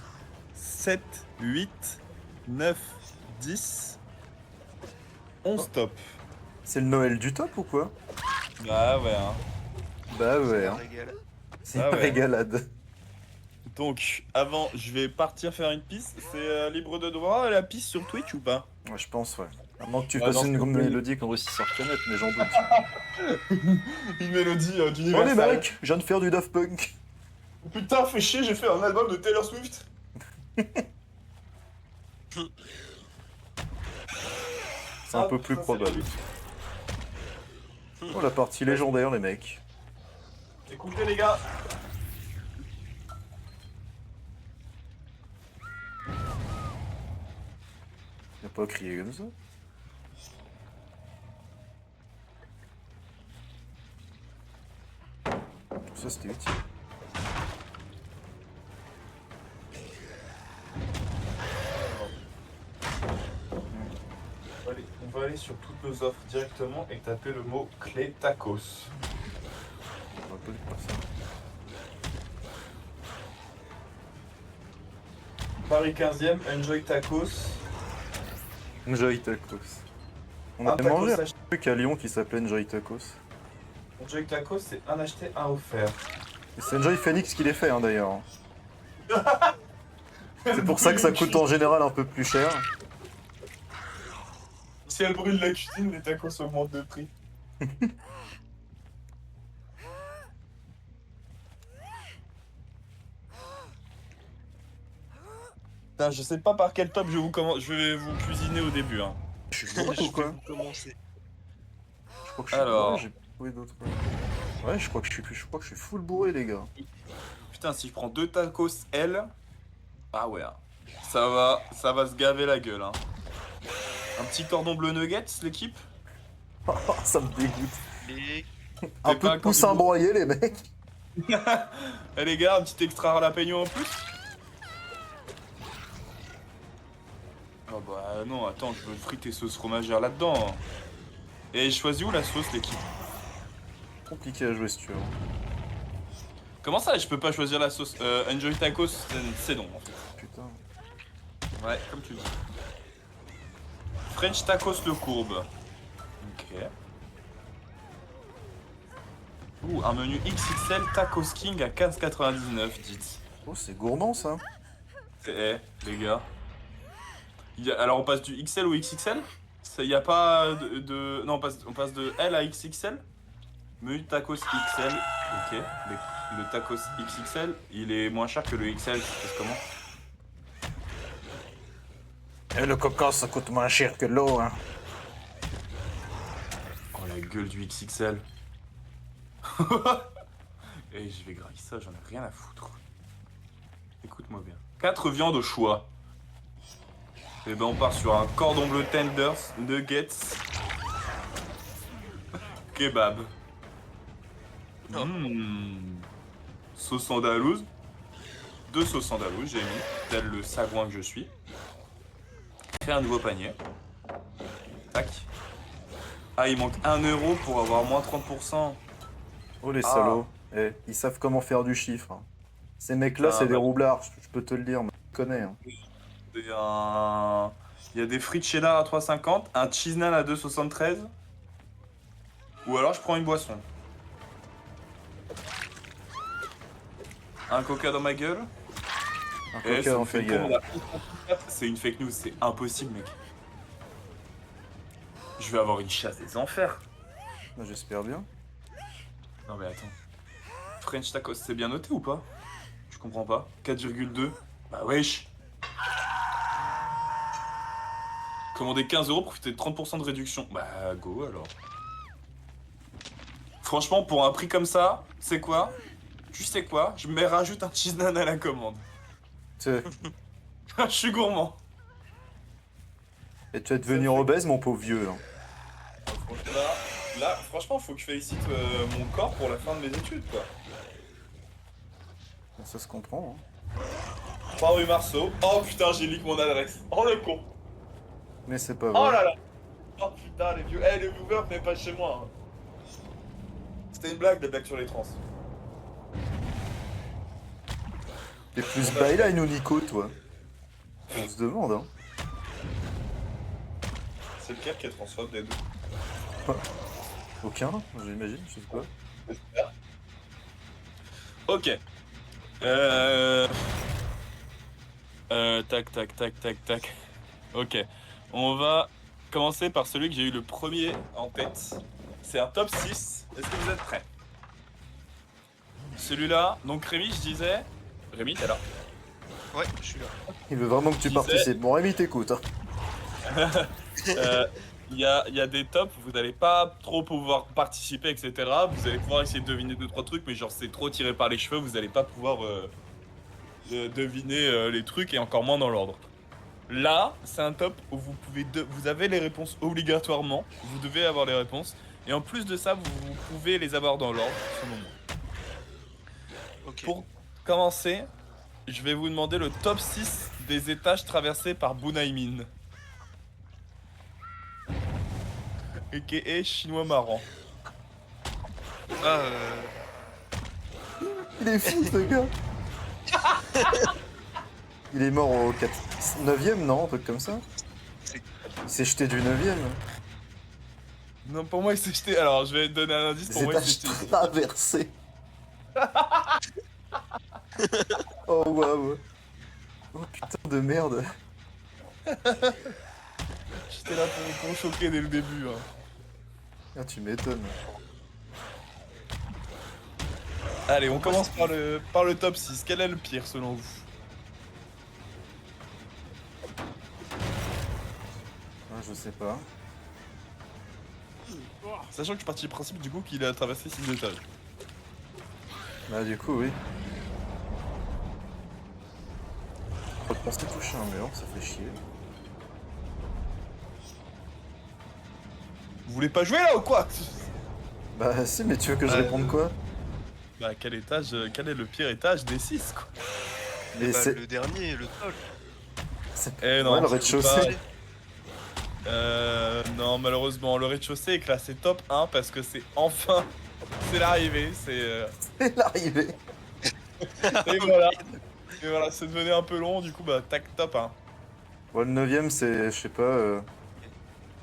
7, 8, 9, 10, 11 top. C'est le Noël du top ou quoi? Ah ouais, hein. Bah ouais, C'est un hein. régal. C'est Ah une ouais. régalade. Donc, avant, je vais partir faire une piste. C'est libre de droit la piste sur Twitch ou pas? Ouais, je pense, ouais. À moins que tu Ouais, fasses non, une c'est grande pas- mélodie qu'on réussisse à reconnaître, mais j'en doute. Une mélodie Oh les d'Universal. mecs, je viens de faire du Daft Punk. Putain, fais chier, j'ai fait un album de Taylor Swift. C'est un peu plus ça, c'est probable. logique. Oh la partie légendaire les mecs. Écoutez les gars. Y'a pas à crier comme ça. Ça c'était utile. On va aller sur toutes nos offres directement et taper le mot clé tacos. On va pas le faire ça. Paris 15e, enjoy tacos. Enjoy Tacos. On Un avait mangé tacos un acheté. truc à Lyon qui s'appelait Enjoy Tacos. Enjoy tacos, c'est un acheté, un offert. Et c'est Enjoy Phoenix qui les fait hein, d'ailleurs. C'est pour ça que ça coûte en général un peu plus cher. Si elle brûle la cuisine, les tacos augmentent de prix. Putain, je sais pas par quel top je vais vous cuisiner au début. Hein. Je suis bourré ou quoi? Commencer. Je crois que je suis Alors. bourré, j'ai pas trouvé d'autres. Ouais, je crois que je suis full bourré les gars. Putain, si je prends 2 tacos L, ah ouais, hein. Ça va se gaver la gueule. Hein. Un petit cordon bleu nuggets, l'équipe. Ça me dégoûte. Et Un C'est peu pas de poussin cordon broyé les mecs. Eh les gars, un petit extra jalapeno en plus. Oh bah non, attends, je veux friter sauce fromagère là-dedans. Et je choisis où la sauce, l'équipe? Compliqué à jouer si tu veux. Comment ça, je peux pas choisir la sauce? Enjoy tacos, c'est non en fait. Putain. Ouais, comme tu dis. French tacos le courbe. Ok. Ouh, un menu XXL Tacos King à 15,99, dites. Oh c'est gourmand ça. Eh, les gars. Alors on passe du XL au XXL? Il y a pas Non, on passe de L à XXL? Menu tacos XL, ok. Le tacos XXL, il est moins cher que le XL, ça se passe comment? Et le coca ça coûte moins cher que l'eau hein. Oh la gueule du XXL. Et je vais grailler ça, j'en ai rien à foutre. Écoute-moi bien. 4 viandes au choix. Et ben on part sur un cordon bleu tenders, nuggets, kebab. Oh. Sauce andalouse. 2 sauces andalouses, j'ai mis, tel le sagouin que je suis. Créer un nouveau panier. Tac. Ah, il manque 1 euro pour avoir moins 30%. Oh les Ah. salauds. Eh, ils savent comment faire du chiffre. Hein. Ces mecs là Ah, c'est des bah. roublards, je peux te le dire, je connais. Hein. Il y a des frites cheddar à 3,50, un cheese naan à 2,73. Ou alors je prends une boisson. Un coca dans ma gueule. Un Eh, coca ça dans me fait ta une commande gueule. à 1,34. C'est une fake news, c'est impossible, mec. Je vais avoir une chasse des enfers. Bah, j'espère bien. Non mais attends. French tacos, c'est bien noté ou pas? Je comprends pas. 4,2. Bah wesh. Commander 15 euros, profiter de 30% de réduction. Bah, go alors. Franchement, pour un prix comme ça, c'est quoi? Tu sais quoi? Je me rajoute un cheese naan à la commande. Tu- Je suis gourmand. Et tu vas devenir obèse, mon pauvre vieux. Hein. Là, franchement, faut que je félicite mon corps pour la fin de mes études, quoi. Ça se comprend. Hein. 3 rue Marceau. Oh putain, j'ai leak mon adresse. Oh le con. Mais c'est pas Oh vrai. là là. Oh putain, les vieux. Eh, les viewers, venez pas chez moi. Hein. C'était une blague, des blagues sur les trans. T'es plus byline ou Nico, toi? On se demande, hein. C'est lequel qui est transphobe des deux? Aucun, j'imagine, je sais pas. Ok. Tac, tac, tac, tac, tac. Ok. On va commencer par celui que j'ai eu le premier en tête. C'est un top 6. Est-ce que vous êtes prêts? Celui-là, donc Rémi, je disais... Rémi, t'es là? Ouais, je suis là. Il veut vraiment que tu Disais- participes. Bon, Rémi, t'écoute. Hein. Il y a des tops, vous n'allez pas trop pouvoir participer, etc. Vous allez pouvoir essayer de deviner 2-3 trucs, mais genre c'est trop tiré par les cheveux, vous n'allez pas pouvoir deviner les trucs et encore moins dans l'ordre. Là, c'est un top où vous avez les réponses obligatoirement, vous devez avoir les réponses, et en plus de ça, vous pouvez les avoir dans l'ordre, selon moi. Ok. Pour commencer, je vais vous demander le top 6 des étages traversés par Bunaimin. A.K.A. chinois marrant. Ah, Il est fou, ce gars. Il est mort au 9ème, non? Un truc comme ça? C'est- Il s'est jeté du 9ème. Non, pour moi, il s'est jeté. Alors, je vais te donner un indice. Des Pour moi, il s'est étages jeté. traversés. Oh, waouh. Oh, putain de merde. J'étais là pour choquer dès le début. Hein. Ah, tu m'étonnes. Allez, on commence par le top 6. Quel est le pire selon vous? Ah, je sais pas. Sachant que je suis parti du principe du coup qu'il a traversé 6 étages. Bah, du coup, oui. Je pensais toucher un mur, ça fait chier. Vous voulez pas jouer là ou quoi? Bah, si, mais tu veux que je réponde quoi? Bah, quel étage, quel est le pire étage des 6 quoi? Mais bah, c'est. le dernier, le sol. Eh non, Ouais, le c'est rez-de-chaussée. Non, malheureusement, le rez-de-chaussée est classé top 1 parce que c'est enfin. C'est l'arrivée, c'est. C'est l'arrivée. Et voilà. Et voilà, c'est devenu un peu long, du coup, bah, tac, top 1. Bon, le 9ème, c'est. Je sais pas.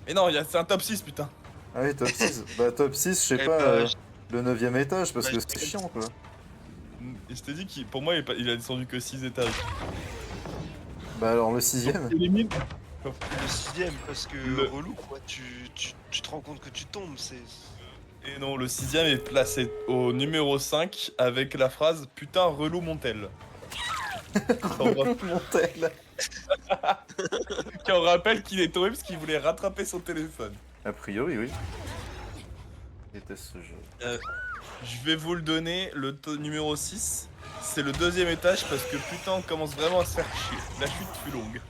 Mais non, c'est un top 6, putain. Ah oui, top 6. Bah, top 6, je sais Eh pas. bah, Le 9ème étage, parce bah, que je- c'est chiant, quoi. Et je t'ai dit qu'il, pour moi, il a descendu que 6 étages. Bah, alors, le 6ème. Limite. Le sixième, parce que Le- relou, quoi. Tu te rends compte que tu tombes, c'est. Et non, le 6ème est placé au numéro 5 avec la phrase putain relou Montel. Montel. Qui en rappelle qu'il est tombé parce qu'il voulait rattraper son téléphone. A priori, oui. Je déteste ce jeu. Je vais vous le donner, numéro 6. C'est le 2ème étage parce que putain on commence vraiment à se faire chier. La chute fut longue.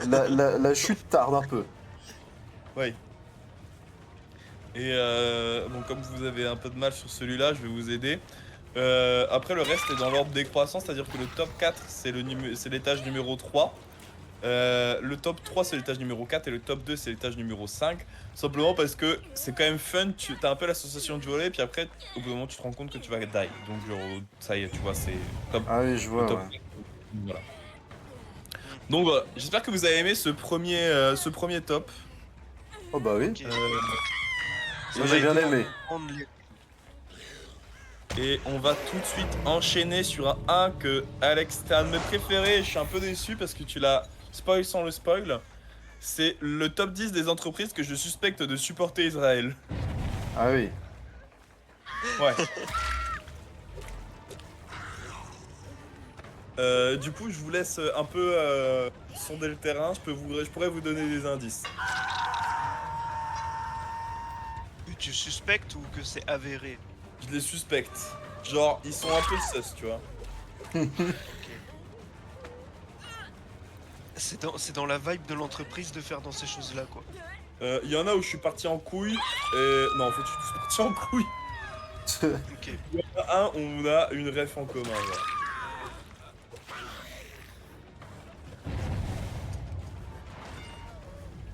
La chute tarde un peu. Oui. Et bon, comme vous avez un peu de mal sur celui-là, je vais vous aider. Après, le reste est dans l'ordre décroissant, c'est-à-dire que le top 4, c'est l'étage numéro 3. Le top 3, c'est l'étage numéro 4. Et le top 2, c'est l'étage numéro 5. Simplement parce que c'est quand même fun. Tu as un peu la sensation de voler, puis après, au bout d'un moment, tu te rends compte que tu vas die. Donc, genre, ça y est, tu vois, c'est top. Ah oui, je vois, le top. ouais. Voilà. Donc, voilà. J'espère que vous avez aimé ce premier top. Oh bah oui. Ok. Moi, j'ai bien aimé. Prendre les- Et on va tout de suite enchaîner sur un que Alex, t'es un de mes préférés. Je suis un peu déçu parce que tu l'as spoil sans le spoil. C'est le top 10 des entreprises que je suspecte de supporter Israël. Ah oui. Ouais. Du coup, je vous laisse un peu sonder le terrain. Je pourrais vous donner des indices. Que tu suspectes ou que c'est avéré? Je les suspecte. Genre, ils sont un peu sus, tu vois. Ok. C'est dans la vibe de l'entreprise de faire dans ces choses-là, quoi. Il y en a où je suis parti en couille. Et... Non, en fait, je suis tous parti en couille. Ok. Il y en a un où on a une ref en commun. Genre.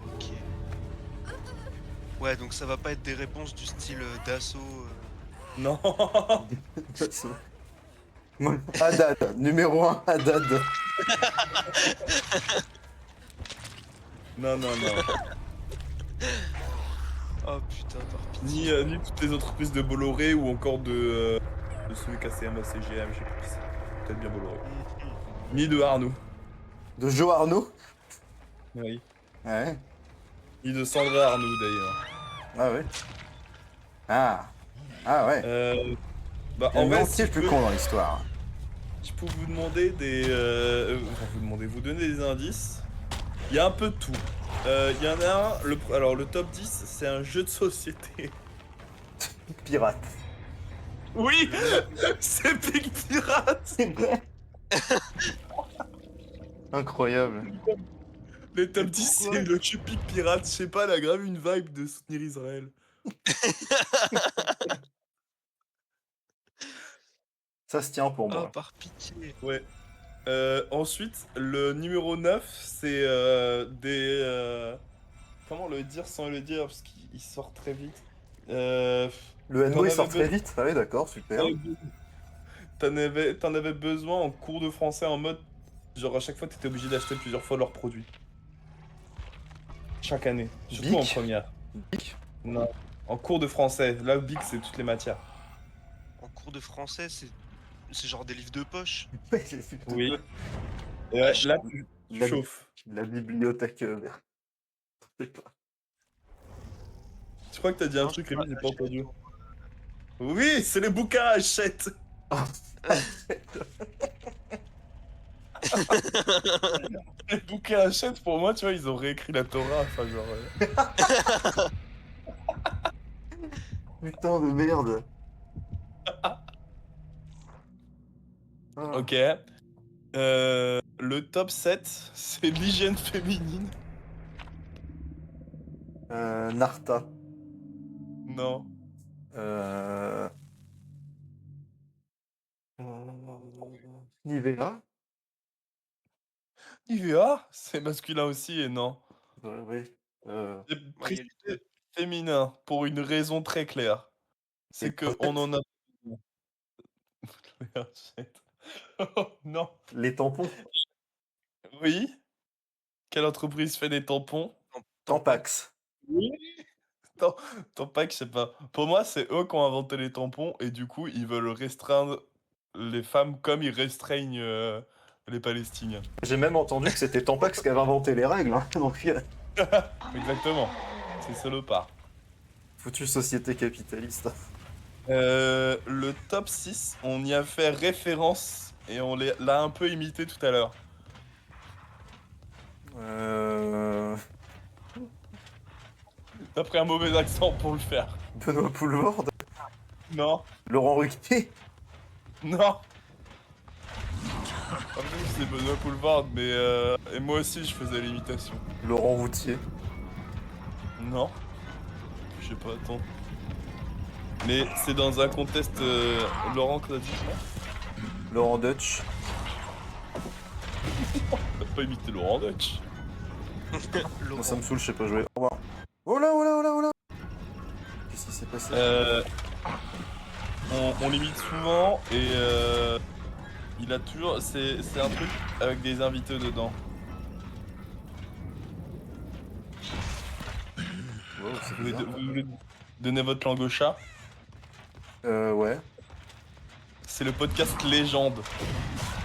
Ok. Ouais, donc ça va pas être des réponses du style d'assaut. Non. Haddad, numéro 1, Haddad. Non, non, non. Oh putain, par pitié. Ni toutes les entreprises de Bolloré ou encore de celui KCM, CGM, je sais plus qui c'est. Peut-être bien Bolloré. Mhm. Ni de Arnaud. De Joe Arnaud. Oui. Ouais. Ni de Sandra Arnaud d'ailleurs. Ah ouais. Ah. Ah ouais. Bah Et en vrai, non, qui si est je le plus peux, con dans l'histoire? je peux vous demander enfin, vous donner des indices. Il y a un peu de tout. Il y en a un, alors le top 10, c'est un jeu de société. Pirate. Oui, c'est Big Pirate. C'est vrai. Incroyable. Le top Mais 10, pourquoi? c'est le jeu Big Pirate. Je sais pas, elle a grave une vibe de soutenir Israël. Ça se tient pour Oh, moi. par pitié. Ouais. Ensuite, le numéro 9, c'est comment le dire sans le dire, parce qu'il sort très vite. Euh... Le NO T'en il avais sort très besoin. vite. Ah oui, d'accord, super. T'en avais besoin en cours de français en mode. Genre à chaque fois, t'étais obligé d'acheter plusieurs fois leurs produits. Chaque année. Surtout en Bic. première. Bic. Non. En cours de français. Là, Big, c'est toutes les matières. En cours de français, c'est genre des livres de poche. Ouais, j'ai vu de Oui. quoi. Et Ah, ouais, là, tu La, chauffes. la bibliothèque verte. Je sais pas. Je crois que t'as dit un non, je truc, sais pas, Rémi, j'ai pas achète entendu. ou- Oui, c'est les bouquins achète. Les bouquins achète, pour moi, tu vois, ils ont réécrit la Torah. Enfin, genre. Putain de merde. Ah. Ok. Le top 7, c'est l'hygiène féminine. Narta. Non. Euh... Nivea. IVA, c'est masculin aussi et non. Oui. J'ai Ouais, il y a les deux. précisé féminin pour une raison très claire. Les C'est que on toilettes. en a. Oh, non. Les tampons. Oui. Quelle entreprise fait des tampons? Tampax. Oui. Tant, tant pas que je sais pas. Pour moi, c'est eux qui ont inventé les tampons et du coup, ils veulent restreindre les femmes comme ils restreignent les Palestiniens. J'ai même entendu que c'était Tampax qui avait inventé les règles. Hein. Donc, Exactement. C'est salopard. foutue société capitaliste. Le top 6, on y a fait référence et l'a un peu imité tout à l'heure. T'as pris un mauvais accent pour le faire. Benoît Poulvord. Non, Laurent Ruquier. non. En plus, c'est Benoît Poulvard, mais et moi aussi, je faisais l'imitation. Laurent Routier. Non. Je sais pas, attends. Mais c'est dans un contexte. Laurent, que t'as dit quoi? Laurent Dutch. T'as pas imité Laurent Dutch. Laurent. Moi ça me saoule, je sais pas jouer. Au revoir. Oh là, oh là, oh là, oh là. Qu'est-ce qui s'est passé? On l'imite souvent et il a toujours. C'est un truc avec des invités dedans. Wow, c'est Vous voulez, bizarre. vous voulez donner votre langue au chat? Ouais. C'est le podcast Légende.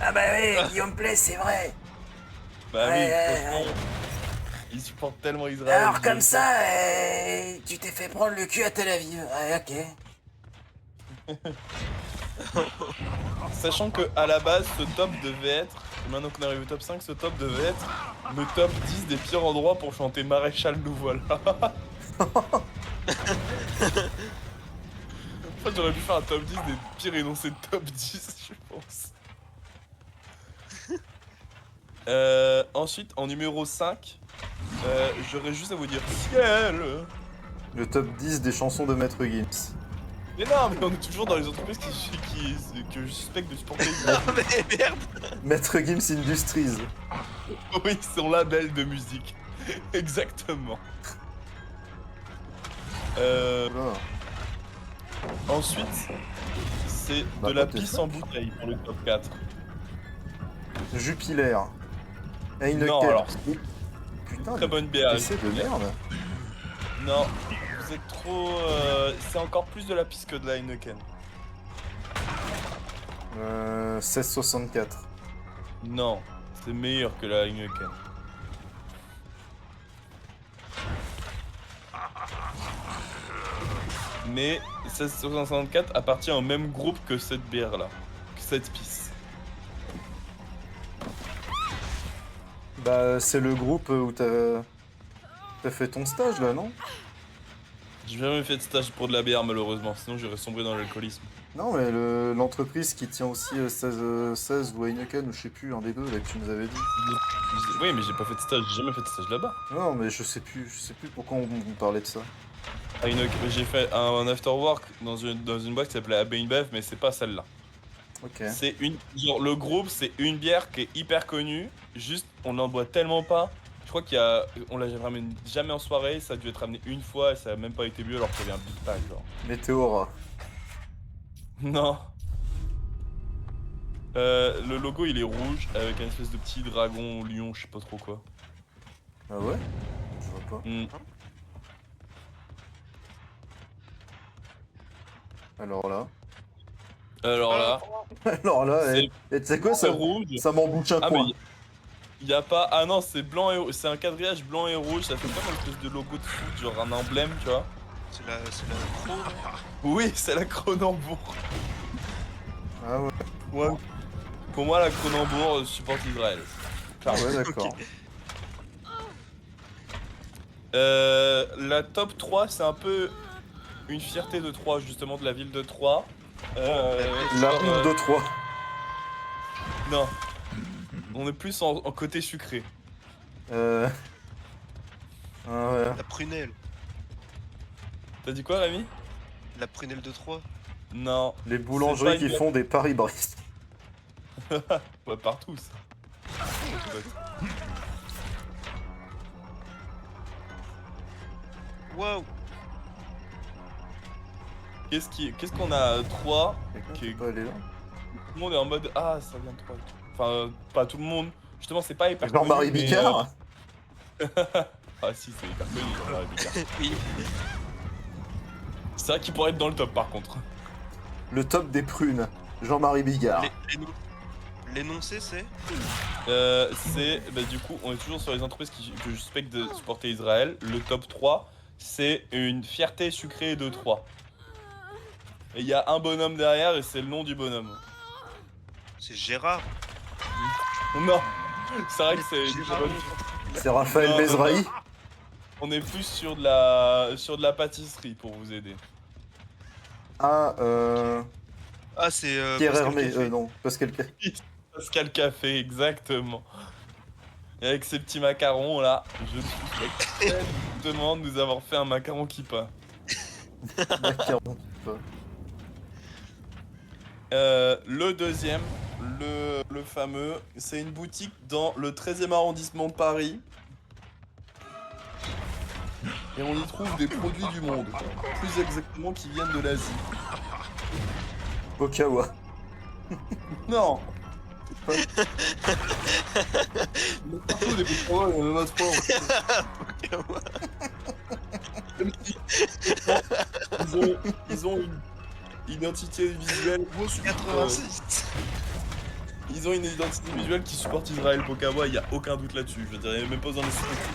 Ah bah oui, Guillaume Play, c'est vrai. Bah oui, Ouais, franchement, il supporte tellement Israël. Alors comme Guillaume. ça, tu t'es fait prendre le cul à Tel Aviv. Ouais, ok. Sachant que à la base, ce top devait être, maintenant qu'on arrive au top 5, ce top devait être le top 10 des pires endroits pour chanter Maréchal nous voilà. En fait, j'aurais pu faire un top 10 des pires énoncés de top 10, je pense. Ensuite, en numéro 5, j'aurais juste à vous dire ciel. Le top 10 des chansons de Maître Gims. Mais non, mais on est toujours dans les entreprises que je suspecte de supporter. Ah mais merde. Maître Gims Industries. Oui, son label de musique. Exactement. Voilà. Ensuite, c'est Bah, de la what the pisse fuck. en bouteille pour le top 4. Jupiler. Heineken. Non, alors, Putain, très bonne bière. c'est de merde. Non, vous êtes trop... c'est encore plus de la pisse que de la Heineken. 1664. Non, c'est meilleur que la Heineken. Mais 1664 appartient au même groupe que cette bière-là. Que cette pisse. Bah, c'est le groupe où t'as fait ton stage là, non? J'ai jamais fait de stage pour de la bière malheureusement, sinon j'aurais sombré dans l'alcoolisme. Non, mais l'entreprise qui tient aussi 16 ou Heineken ou je sais plus, un des deux là que tu nous avais dit. Oui, mais j'ai pas fait de stage, j'ai jamais fait de stage là-bas. Non, mais je sais plus pourquoi on parlait de ça. J'ai fait un after work dans une boîte qui s'appelait Abbey InBev, mais c'est pas celle-là. Ok. C'est genre le groupe, c'est une bière qui est hyper connue, juste on n'en boit tellement pas. Je crois on l'a ramené jamais en soirée, ça a dû être ramené une fois et ça a même pas été bu alors qu'il y avait un big pack genre. Météora. Non. Le logo il est rouge avec un espèce de petit dragon ou lion, je sais pas trop quoi. Ah ouais? Je vois pas. Hmm. Alors là. Alors là, Alors là, c'est et tu sais quoi, c'est ça, rouge. ça m'embouche un Ah mais coin. y a pas. Ah non, c'est blanc et c'est un quadrillage blanc et rouge, ça fait pas une espèce de logo de foot, genre un emblème, tu vois. C'est la pro. là. Oui, c'est la Cronenbourg. Ah ouais, Ouais. Pour moi, la Cronenbourg supporte Israël. ah ouais, d'accord. La top 3, c'est un peu une fierté de Troyes, justement, de la ville de Troyes. La genre, honte de 3. Non. On est plus en côté sucré. Ah ouais. La prunelle. T'as dit quoi, Rémi? La prunelle de 3. Non. Les C'est pas boulangeries qui une- font des Paris-Brest. Ouais, partout, ça. Waouh. Qu'est-ce qu'on a à Troyes? Quelqu'un Ok. peut pas aller là? Tout le monde est en mode ah ça vient de Troyes. Enfin pas tout le monde. Justement c'est pas hyper Jean-Marie connu, mais, Bicard? Ah si c'est hyper connu Jean-Marie Bicard. Oui. C'est vrai qu'il pourrait être dans le top par contre. Le top des prunes. Jean-Marie Bigard. L'énoncé c'est C'est bah, du coup on est toujours sur les entreprises que je suspecte de supporter Israël. Le top 3 c'est une fierté sucrée de Troyes. Et il y a un bonhomme derrière et c'est le nom du bonhomme. C'est Gérard. Non, c'est vrai que c'est Gérard. C'est Raphaël Non, Bezrahi? on est plus sur de la pâtisserie pour vous aider. Ah, Ah c'est Pierre Pascal Hermé. Café. Non, Pascal Café. Pascal Café, exactement. Et avec ces petits macarons là, je suspecte exactement de nous avoir fait un macaron kippa. Macaron. Le deuxième, le fameux, c'est une boutique dans le 13e arrondissement de Paris. Et on y trouve des produits du monde, plus exactement qui viennent de l'Asie. Okawa. Non. Partout des Pokémon, il y en a trois. Même si ils ont une identité visuelle. Moi je suis 86. Ils ont une identité visuelle qui supporte Israël Pokawa, il n'y a aucun doute là-dessus. Je veux dire, il n'y a même pas besoin de suspecter.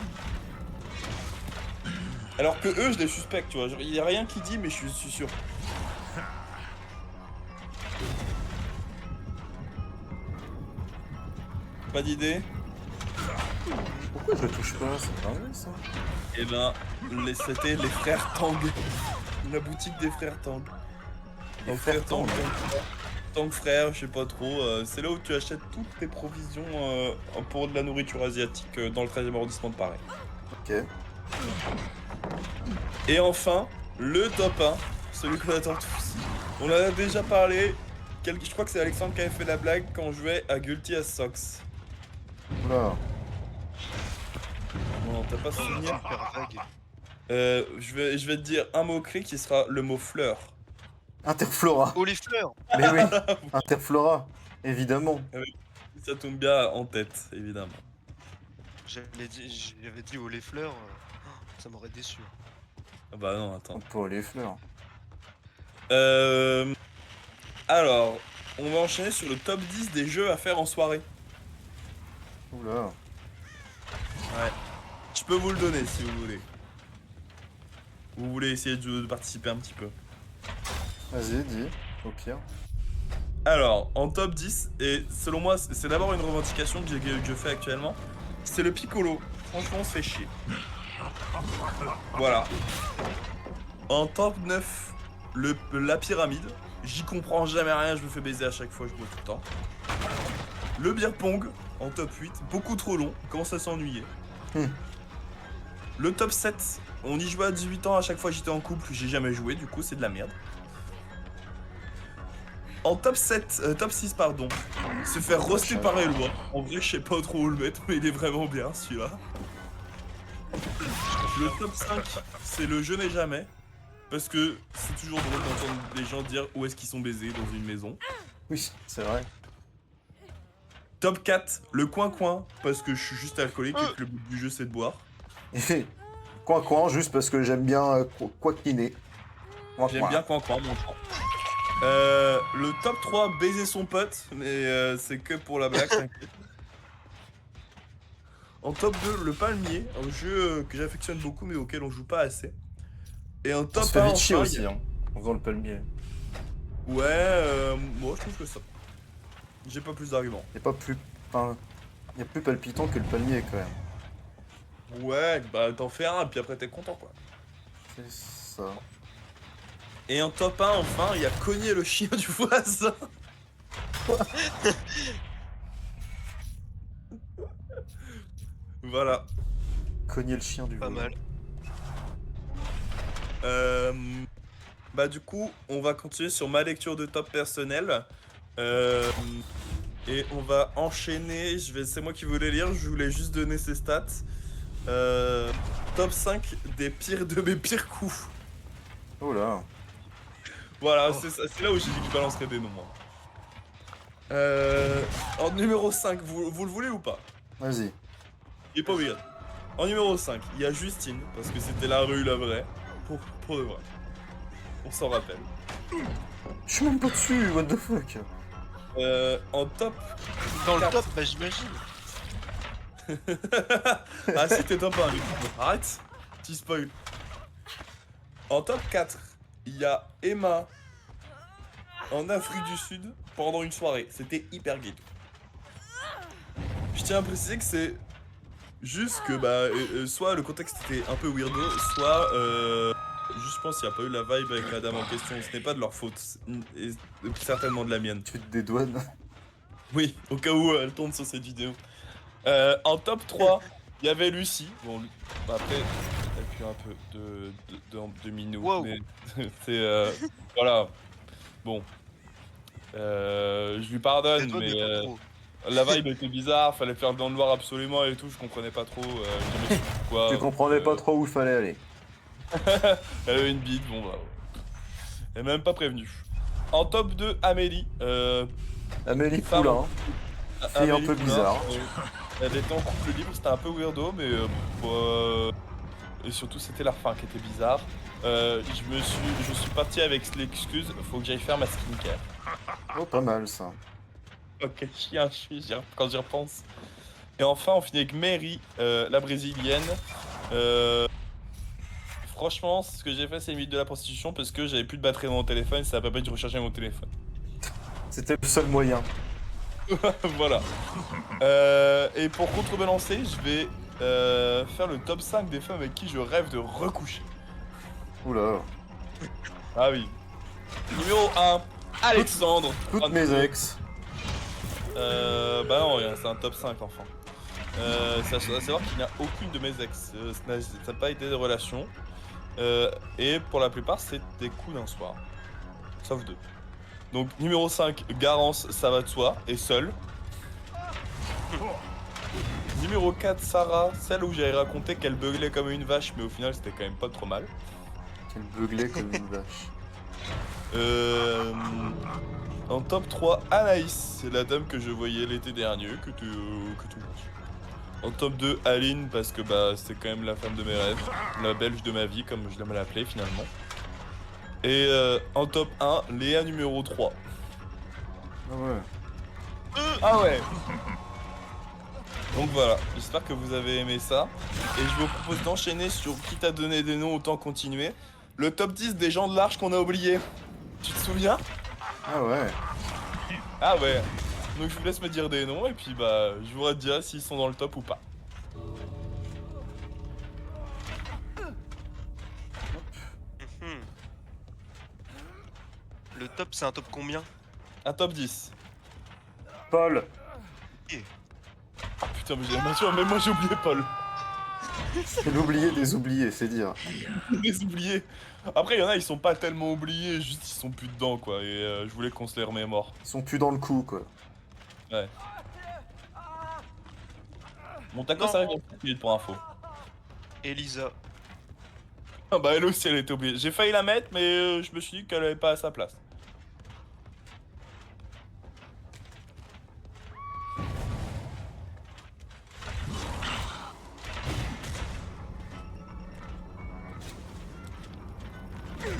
Alors que eux, je les suspecte, tu vois. Il n'y a rien qui dit, mais je suis sûr. Pas d'idée? Pourquoi je touche pas? C'est dingue ça. Eh ben, c'était les frères Tang. La boutique des frères Tang. Les Donc, frères Tang. Tang frère, je sais pas trop. C'est là où tu achètes toutes tes provisions pour de la nourriture asiatique dans le 13e arrondissement de Paris. Ok. Et enfin, le top 1, celui qu'on attend tous. On en a déjà parlé. Je crois que c'est Alexandre qui avait fait la blague quand on jouait à Guilty as Socks. Oula. Non, t'as pas ce souvenir? Super vague. Je vais te dire un mot-clé qui sera le mot fleur. Interflora. Oh les fleurs. Mais oui. Interflora. Évidemment. Ça tombe bien en tête, évidemment. J'avais dit oh les fleurs, ça m'aurait déçu. Ah bah non, attends. Pour les fleurs. Alors, on va enchaîner sur le top 10 des jeux à faire en soirée. Oula. Ouais. Je peux vous le donner si vous voulez. Vous voulez essayer de participer un petit peu. Vas-y, dis. Au pire. Alors, en top 10, et selon moi, c'est d'abord une revendication que je fais actuellement, c'est le Piccolo. Franchement, on se fait chier. Voilà. En top 9, la pyramide. J'y comprends jamais rien, je me fais baiser à chaque fois, je bois tout le temps. Le beer pong, en top 8, beaucoup trop long, on commence à s'ennuyer. Le top 7, on y jouait à 18 ans, à chaque fois j'étais en couple, j'ai jamais joué, du coup c'est de la merde. En top 6 pardon, se faire roaster par Eloi. En vrai je sais pas trop où le mettre, mais il est vraiment bien celui-là. Le top 5, c'est le je n'ai jamais. Parce que c'est toujours drôle d'entendre les gens dire où est-ce qu'ils sont baisés dans une maison. Oui, c'est vrai. Top 4, le coin-coin, parce que je suis juste alcoolique et que le but du jeu c'est de boire. Et coin juste parce que j'aime bien coquiner. J'aime bien coin-coin, mon temps. Le top 3, baiser son pote, mais c'est que pour la blague, t'inquiète. En top 2, le palmier, un jeu que j'affectionne beaucoup mais auquel on joue pas assez. Et en On top se fait 1, vite chier enfin, aussi, hein, en faisant le palmier. Ouais, moi je trouve que ça. J'ai pas plus d'arguments. Y a pas plus... Enfin, y a plus palpitant que le palmier, quand même. Ouais, bah t'en fais un et puis après t'es content quoi. C'est ça. Et en top 1, enfin, il y a cogné le chien du voisin. Voilà. Cogner le chien du Pas voisin. mal. Bah du coup, on va continuer sur ma lecture de top personnel. Et on va enchaîner. C'est moi qui voulais lire, je voulais juste donner ses stats. Top 5 de mes pires coups. Oh là. Voilà, Oh. c'est là où j'ai dit que je balancerais des noms. En numéro 5, vous le voulez ou pas? Vas-y. Il est pas obligé. En numéro 5, il y a Justine, parce que c'était la rue, la vraie. Pour de vrai. On s'en rappelle. Je suis même pas dessus, what the fuck. En top. Dans le 4. top, bah j'imagine. Ah, c'était top 1, du coup. Arrête. Petit spoil. En top 4, il y a Emma en Afrique du Sud pendant une soirée. C'était hyper gay. Je tiens à préciser que c'est juste que soit le contexte était un peu weirdo, soit juste je pense qu'il n'y a pas eu la vibe avec la dame en question. Ce n'est pas de leur faute, et certainement de la mienne. Tu te dédouanes. Oui, au cas où elle tombe sur cette vidéo. En top 3, il y avait Lucie. Bon, après, elle pue un peu de minou. Wow. Mais c'est. Voilà. Bon. Je lui pardonne, Les doigts, mais pas trop. la vibe était bizarre. Fallait faire dans le noir absolument et tout. Je comprenais pas trop. Je me suis dit pourquoi. Tu comprenais pas trop où il fallait aller. Elle avait une bite, bon bah. Elle m'a même pas prévenu. En top 2, Amélie. Amélie Femme. Poulain. Fille un Amélie peu Poulain, bizarre. elle était en couple libre, c'était un peu weirdo, mais et surtout c'était la fin qui était bizarre. Je suis parti avec l'excuse, faut que j'aille faire ma skincare. Oh, pas mal ça. Oh quel chien je suis quand j'y repense. Et enfin on finit avec Mary, la brésilienne. Franchement, ce que j'ai fait c'est limite de la prostitution parce que j'avais plus de batterie dans mon téléphone et ça m'a pas permis de recharger mon téléphone. C'était le seul moyen. Voilà. Et pour contrebalancer, je vais faire le top 5 des femmes avec qui je rêve de recoucher. Oula. Ah oui. Numéro 1, Alexandre. Toutes mes ex. Bah non, c'est un top 5 enfin. C'est à savoir qu'il n'y a aucune de mes ex. Ça n'a pas été des relations. Et pour la plupart, c'est des coups d'un soir. Sauf deux. Donc numéro 5, Garance, ça va de soi, et seule. Numéro 4, Sarah, celle où j'avais raconté qu'elle beuglait comme une vache, mais au final c'était quand même pas trop mal. Qu'elle beuglait comme une vache. En top 3, Anaïs, c'est la dame que je voyais l'été dernier, que tu vois. En top 2, Aline, parce que bah c'est quand même la femme de mes rêves, la belge de ma vie, comme je l'aime l'appeler finalement. Et en top 1, Léa numéro 3. Ah ouais. Ah ouais. Donc voilà, j'espère que vous avez aimé ça. Et je vous propose d'enchaîner sur qui t'a donné des noms, autant continuer. Le top 10 des gens de l'Arche qu'on a oublié. Tu te souviens? Ah ouais. Ah ouais. Donc je vous laisse me dire des noms et puis bah je vous redirai s'ils sont dans le top ou pas. Mhm. Le top, c'est un top combien? Un top 10. Paul. Ah putain mais même moi j'ai oublié Paul. C'est l'oublié des oubliés, c'est dire. Les oubliés. Après il y en a ils sont pas tellement oubliés, juste ils sont plus dedans quoi. Et je voulais qu'on se les remémore. Ils sont plus dans le coup, quoi. Ouais. Mon taco Non. ça arrive dans 5 minutes pour info. Elisa. Ah bah elle aussi elle était oubliée. J'ai failli la mettre mais je me suis dit qu'elle avait pas à sa place. Les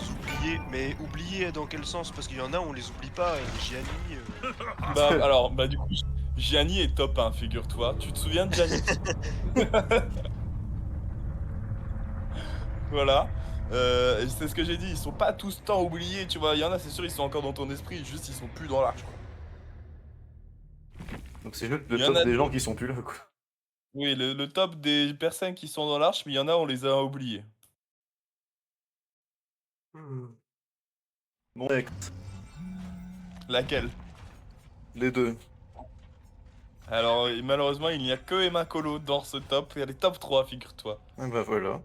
oubliés. Mais oubliés dans quel sens? Parce qu'il y en a, on les oublie pas. Gianni. Bah alors bah du coup Gianni est top 1 figure-toi. Tu te souviens de Gianni? Voilà. C'est ce que j'ai dit, ils sont pas tous tant oubliés, tu vois. Il y en a, c'est sûr, ils sont encore dans ton esprit, juste ils sont plus dans l'arche, quoi. Donc c'est juste le Il y en top a des gens d'autres. qui sont plus là, quoi. Oui, le top des personnes qui sont dans l'arche, mais il y en a, on les a oubliés. Mon ex. Laquelle? Les deux. Alors, malheureusement, il n'y a que Emma Colo dans ce top. Elle est top 3, figure-toi. Ah bah voilà.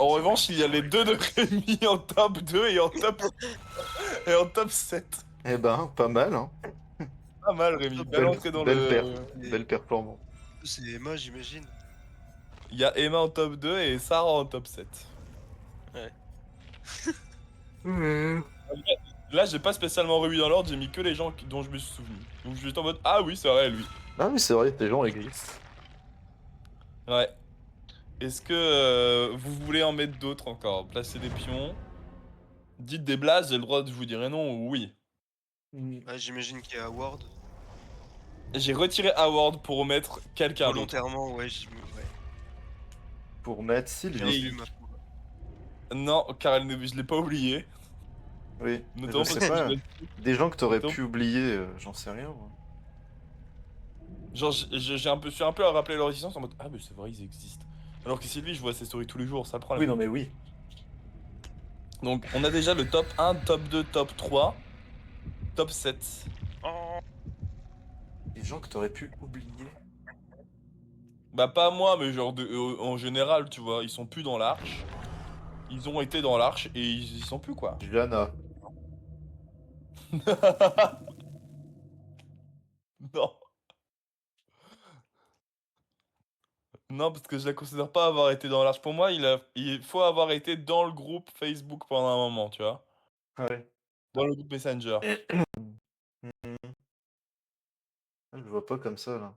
En revanche, il y a les deux de Rémi en top 2 et en top 7. Eh ben, pas mal, hein. Pas mal, Rémi. Belle Belle, entrée dans belle le... belle performance. C'est Emma, j'imagine. Il y a Emma en top 2 et Sarah en top 7. Là, j'ai pas spécialement remis dans l'ordre, j'ai mis que les gens dont je me suis souvenu. Donc je suis en mode, ah oui, c'est vrai, lui. Ah oui, c'est vrai, les gens existent. Ouais. Est-ce que vous voulez en mettre d'autres encore? Placer des pions. Dites des blases, j'ai le droit de vous dire non ou oui. Ah, j'imagine qu'il y a Howard. J'ai retiré Howard pour mettre quelqu'un d'autre. Volontairement, ouais, ouais. Pour mettre J'ai Sylvie. vu ma Non, car je l'ai pas oublié. Oui, Notamment je parce sais que pas. Des gens que t'aurais Notamment- pu oublier, j'en sais rien, moi. genre, je suis un peu à rappeler leur existence en mode, ah mais c'est vrai, ils existent. Alors que Sylvie, je vois ses stories tous les jours, ça le problème. Oui, non mais oui. Donc on a déjà le top 1, top 2, top 3, top 7. Oh, Des gens que t'aurais pu oublier. Bah pas moi, mais genre en général, tu vois, ils sont plus dans l'arche. Ils ont été dans l'arche et ils y sont plus quoi. Jana. Non. Non, parce que je la considère pas avoir été dans l'arche. Pour moi, il faut avoir été dans le groupe Facebook pendant un moment, tu vois. Ah ouais. Dans le groupe Messenger. Je le vois pas comme ça, là.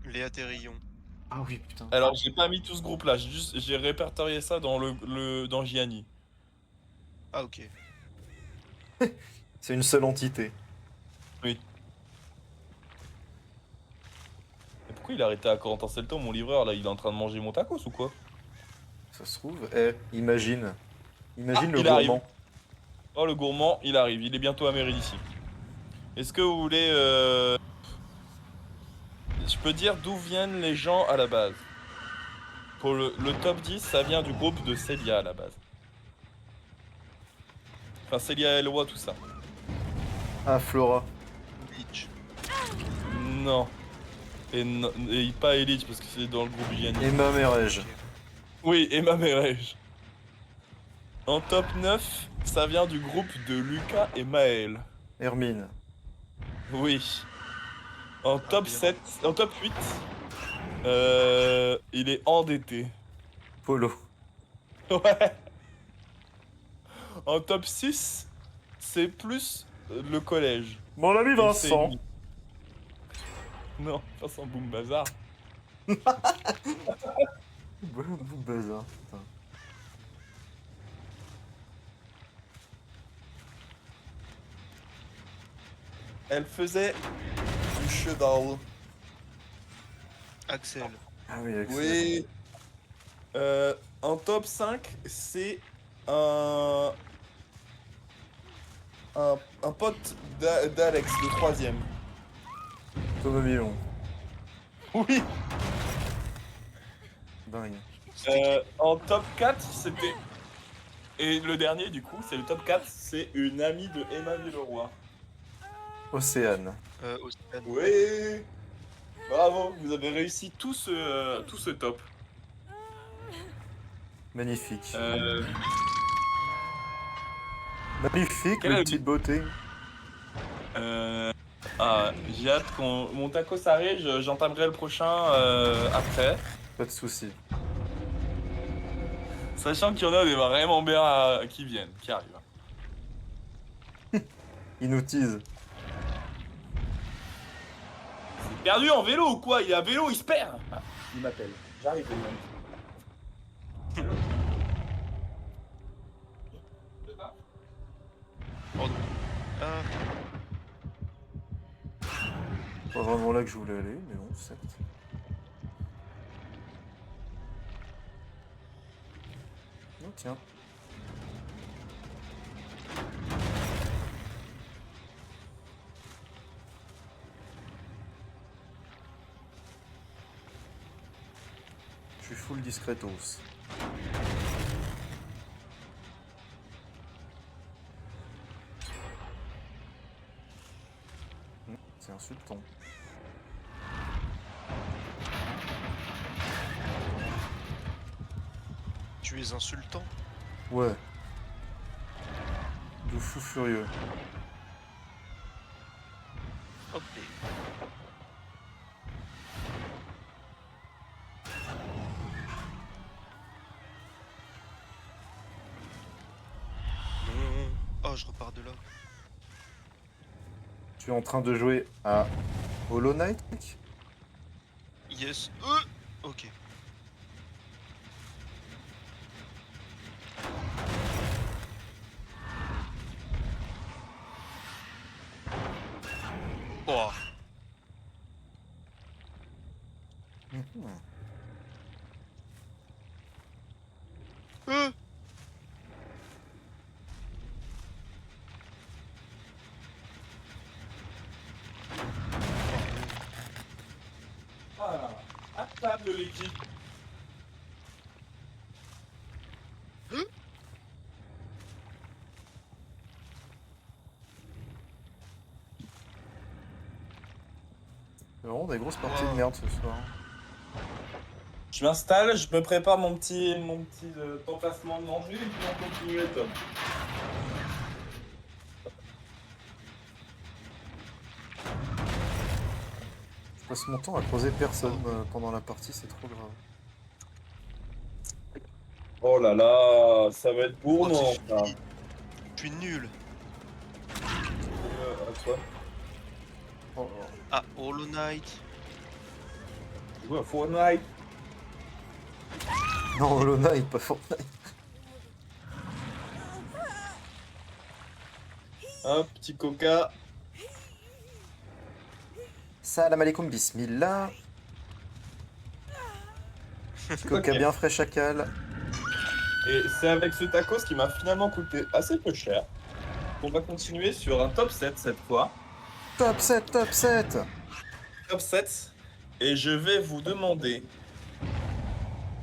Léa Terrillon. Ah oui, putain. Alors, j'ai pas mis tout ce groupe-là, j'ai répertorié ça dans dans Gianni. Ah, ok. C'est une seule entité. Oui. Et pourquoi il a arrêté à Corentin Celton, mon livreur, là, il est en train de manger mon tacos ou quoi? Ça se trouve. Eh, imagine. Imagine le il arrive. gourmand. Oh, le gourmand, il arrive. Il est bientôt à mairie d'ici. Est-ce que vous voulez... Je peux dire d'où viennent les gens à la base. Pour le top 10, ça vient du groupe de Célia à la base. Enfin, Célia Eloi, tout ça. Ah, Flora. Bleach. Non. Et pas Elite, parce que c'est dans le groupe Gianni. Emma Merege. Oui, Emma Merej. En top 9, ça vient du groupe de Lucas et Maël. Hermine. Oui. En top bien. 7, en top 8, il est endetté. Polo. Ouais. En top 6, c'est plus le collège. Mon ami Et Vincent. Non, Vincent Boom Bazar. Bazar, putain. Elle faisait du cheval. Axel. Ah oui, Axel. Oui. En top 5, c'est un... un pote d'Alex, le troisième. Thomas Milon. Oui. Dingue. En top 4, c'était... Et le dernier, du coup, c'est le top 4, c'est une amie de Emmanuel Leroy. Océane. Océane. Oui. Bravo, vous avez réussi tout ce top. Magnifique. Euh, Magnifique, Quel le est le- petit beauté. j'ai hâte qu'on... Mon tacos arrive, j'entamerai le prochain après. Pas de soucis. Sachant qu'il y en a des vraiment bien qui viennent, qui arrivent. Il nous tease. C'est perdu en vélo ou quoi? Il est à vélo, il se perd. Ah, il m'appelle. J'arrive, les mecs. Pardon. Ah, Pas vraiment là que je voulais aller, mais bon, certes. Oh tiens. Je suis full discretos. C'est insultant. tu es insultant. Ouais. De fou furieux. Ok. Non. Oh, je repars de là. Tu es en train de jouer à Hollow Knight, mec? Yes. Ok. Oh. Mhm. Euh. Ah, à table de l'équipe. C'est vraiment des grosses parties de Wow. merde ce soir. Je m'installe, je me prépare mon petit emplacement de manger et puis on continue les tops. Je passe mon temps à croiser personne pendant la partie, c'est trop grave. Oh là là, ça va être Oh, gourmand, c'est ça. fini. Je suis nul. À quoi? Oh, oh. Ah, Hollow Knight. Tu joues à Fortnite? Non, Hollow Knight, pas Fortnite. Un petit coca. Salam alaikum, bismillah. Petit coca Ok. bien frais, chacal. Et c'est avec ce tacos qui m'a finalement coûté assez peu cher qu'on va continuer sur un top 7 cette fois. Top 7, top 7. Top 7. Et je vais vous demander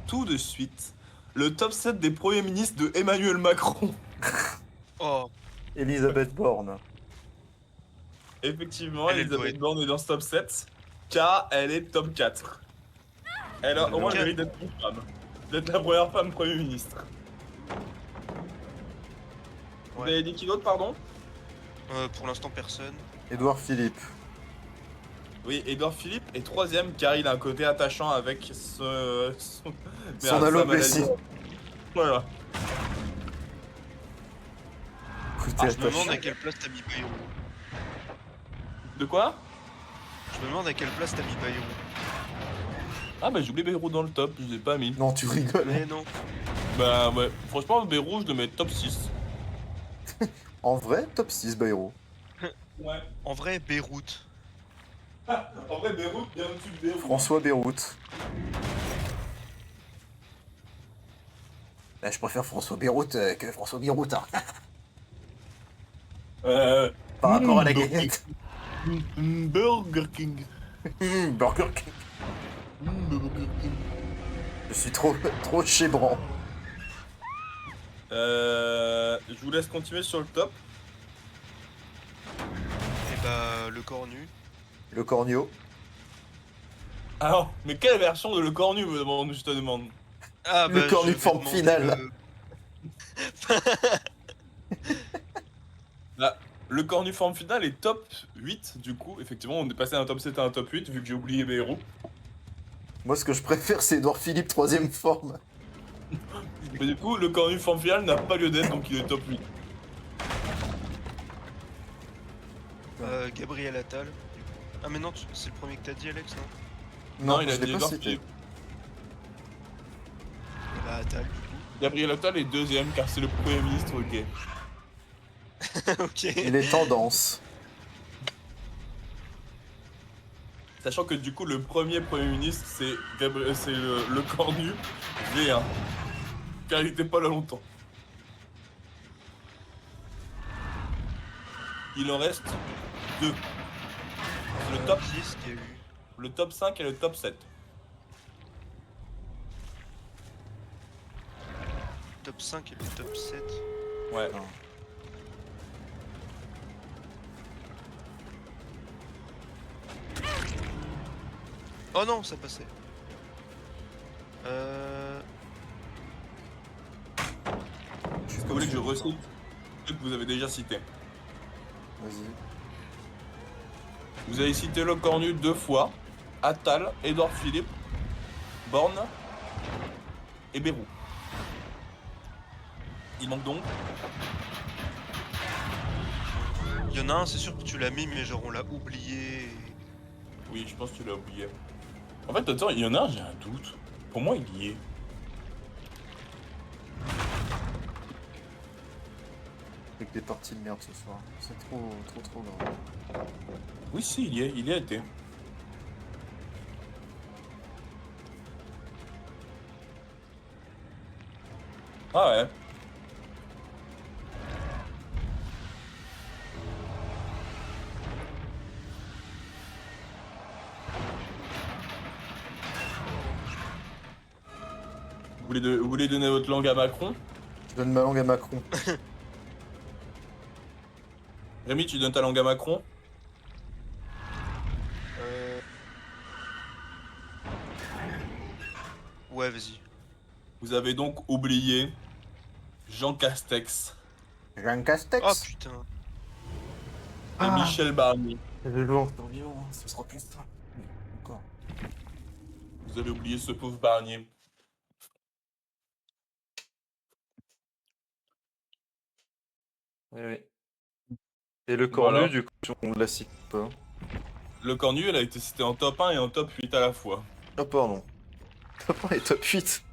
tout de suite le top 7 des premiers ministres de Emmanuel Macron. Oh, Elisabeth Borne. Effectivement, elle doit Elisabeth être. Borne est dans ce top 7, car elle est top 4. Elle a au moins le Ok. mérite d'être une femme. D'être la première femme Premier ministre. Vous Ouais. avez dit qui d'autre, pardon? Pour l'instant, personne. Édouard Philippe. Oui, Édouard Philippe est troisième, car il a un côté attachant avec son Son sa alopécie. maladie. Voilà. Écoutez, Je me demande attachant. à quelle place t'as mis Bayrou. De quoi? Je me demande à quelle place t'as mis Bayrou. Ah bah j'ai oublié Beyrouth dans le top, je l'ai pas mis. Non, tu rigoles. Mais non. Bah ouais, franchement Beyrouth je le mets top 6. En vrai, top 6 Bayrou. Ouais. En vrai, Beyrouth. En vrai Beyrouth bien au-dessus de Beyrouth. François Beyrouth. Là, je préfère François Beyrouth que François Beyrouth. Hein. Par rapport à la gagnette. Burger King. Burger King. Burger King. Je suis trop chébrant. Je vous laisse continuer sur le top. Et bah, le cornu. Le cornio. Alors, mais quelle version de Le Cornu me demande, je te demande? Ah Le bah, cornu je vais forme demander finale. Là, Le Cornu forme finale est top 8, du coup, effectivement, on est passé d'un top 7 à un top 8, vu que j'ai oublié Beyrouth. Moi, ce que je préfère, c'est Édouard Philippe, troisième forme. Mais du coup, Le Cornu forme finale n'a pas lieu d'être, donc il est top 8. Gabriel Attal. Du coup. Ah mais non, c'est le premier que t'as dit, Alex, non? Non, il a je l'ai dit pas Édouard cité. Philippe. Et bah, Attal, du Gabriel Attal est deuxième, car c'est le premier ministre gay. coup. Ok. Il est tendance. Sachant que du coup, le premier ministre, c'est le Cornu V1. Car il était pas là longtemps. Il en reste deux. Le top, Qui est-ce qu'il y a eu? le top 5 et le top 7. Top 5 et le top 7. Ouais. Non. Oh non, ça passait. Euh... Est-ce que vous voulez que je recite ceux que vous avez déjà cités? Vas-y. Vous avez cité Le Cornu 2 fois, Attal, Édouard Philippe, Borne et Beyrouth. Il manque donc. Il y en a un, c'est sûr que tu l'as mis, mais genre on l'a oublié. Oui, je pense que tu l'as oublié. En fait, attends, il y en a un, j'ai un doute. Pour moi, il y est. Avec des parties de merde ce soir. C'est trop grave. Oui, si, il y a été. Ah ouais. Vous voulez donner votre langue à Macron? Je donne ma langue à Macron. Rémi, tu donnes ta langue à Macron? Ouais, vas-y. Vous avez donc oublié Jean Castex Jean Oh Castex. putain. et Michel Barnier. Le lourd survivant, ce sera plus ça. Encore. Vous avez oublié ce pauvre Barnier. Oui, oui. Et le Voilà. cornu, du coup, on l'a cité pas. Le Cornu, elle a été citée en top 1 et en top 8 à la fois. Ah, pardon. Top 1 et top 8.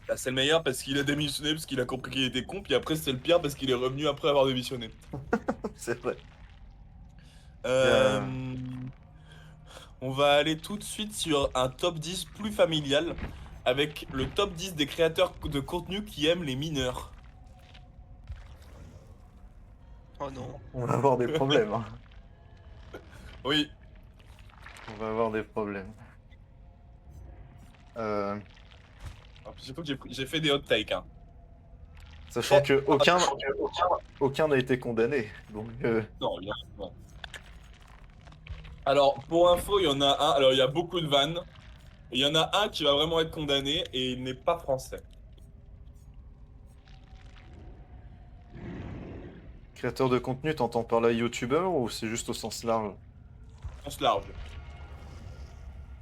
Bah, c'est le meilleur parce qu'il a démissionné, parce qu'il a compris qu'il était con, puis après c'est le pire parce qu'il est revenu après avoir démissionné. C'est vrai. Euh, On va aller tout de suite sur un top 10 plus familial. avec le top 10 des créateurs de contenu qui aiment les mineurs. Oh non. On va avoir des problèmes. Hein. Oui. On va avoir des problèmes. Euh, Surtout que j'ai fait des hot takes. Hein. Sachant que aucun n'a été condamné. Donc, Non, non. Alors, pour info, il y en a un. Alors, il y a beaucoup de vannes. Il y en a un qui va vraiment être condamné et il n'est pas français. créateur de contenu, t'entends par là youtubeur ou c'est juste au sens large? Sens large.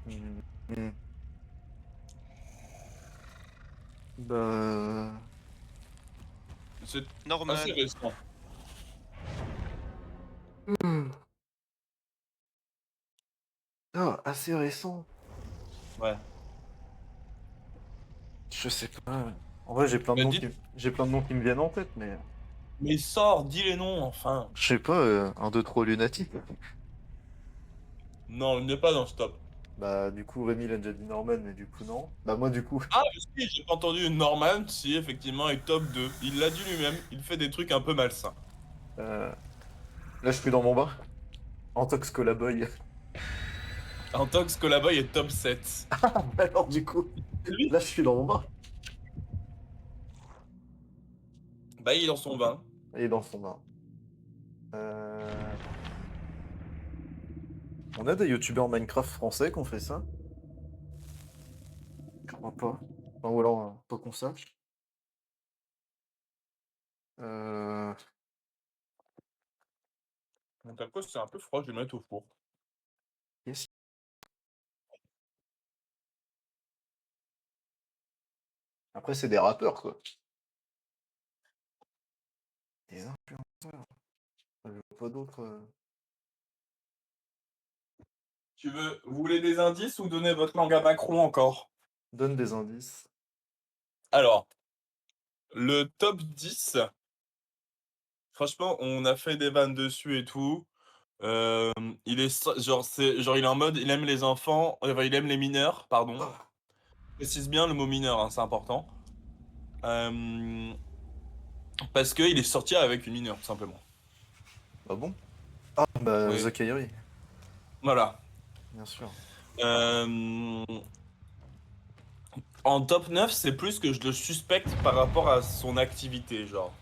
Hmm, hmm. Bah. C'est Normal. assez récent. Ah, assez récent. Ouais. Je sais pas. En vrai, Bah, dites- j'ai plein de noms qui me viennent en tête, mais. Mais sors, dis les noms, enfin. Je sais pas, un, deux, trois lunatique. Non, il n'est pas dans ce top. Bah, du coup, Rémi l'a déjà dit Norman, mais du coup, non. Bah, moi, du coup. Ah, si, j'ai pas entendu Norman, si, effectivement, est top 2. Il l'a dit lui-même, il fait des trucs un peu malsains. Là, je suis dans mon bain. Antox Colaboy. Intox Colaboy est top 7. Alors, du coup, Lui, là, je suis dans mon bain. bah, il est dans son bain. Il est dans son bain. Euh, On a des youtubeurs Minecraft français qui ont fait ça? Je crois pas. Enfin, ou alors, pas qu'on sache. Euh... Mon tacos, c'est un peu froid, je vais le mettre au four. yes. Après, c'est des rappeurs, quoi. Des influenceurs. Je vois pas d'autres. Vous voulez des indices ou donner votre langue à Macron encore? Donne des indices. Alors, le top 10, franchement, on a fait des vannes dessus et tout. Euh, il est en mode, il aime les enfants, enfin, il aime les mineurs, pardon. Je précise bien le mot mineur, hein, c'est important. Euh, Parce qu'il est sorti avec une mineure, tout simplement. Ah bon? Ah, bah, Oui. Zakairi, Voilà. bien sûr. Euh, En top 9, c'est plus que je le suspecte par rapport à son activité, genre.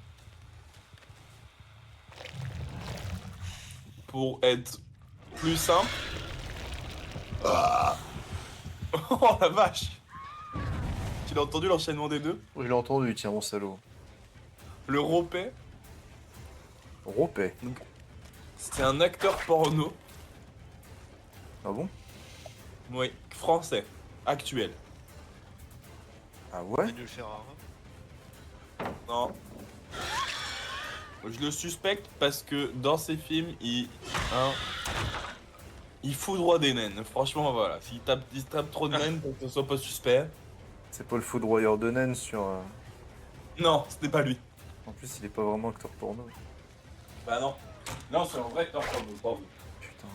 Pour être plus simple. Oh la vache! Tu l'as entendu l'enchaînement des deux? Je l'ai entendu, tiens, mon salaud. Le Ropé, Ropé. c'est un acteur porno, Ah bon? oui, français, actuel. Ah ouais? Manuel Ferrara. Non. Je le suspecte parce que dans ses films, hein, il foudroie des naines. Franchement, voilà. Il tape trop de naines pour que ce soit pas suspect. C'est pas le foudroyeur de naine sur. Non, ce n'est pas lui. En plus, il est pas vraiment acteur porno. Bah non. Non, c'est un vrai acteur porno, pardon. Putain.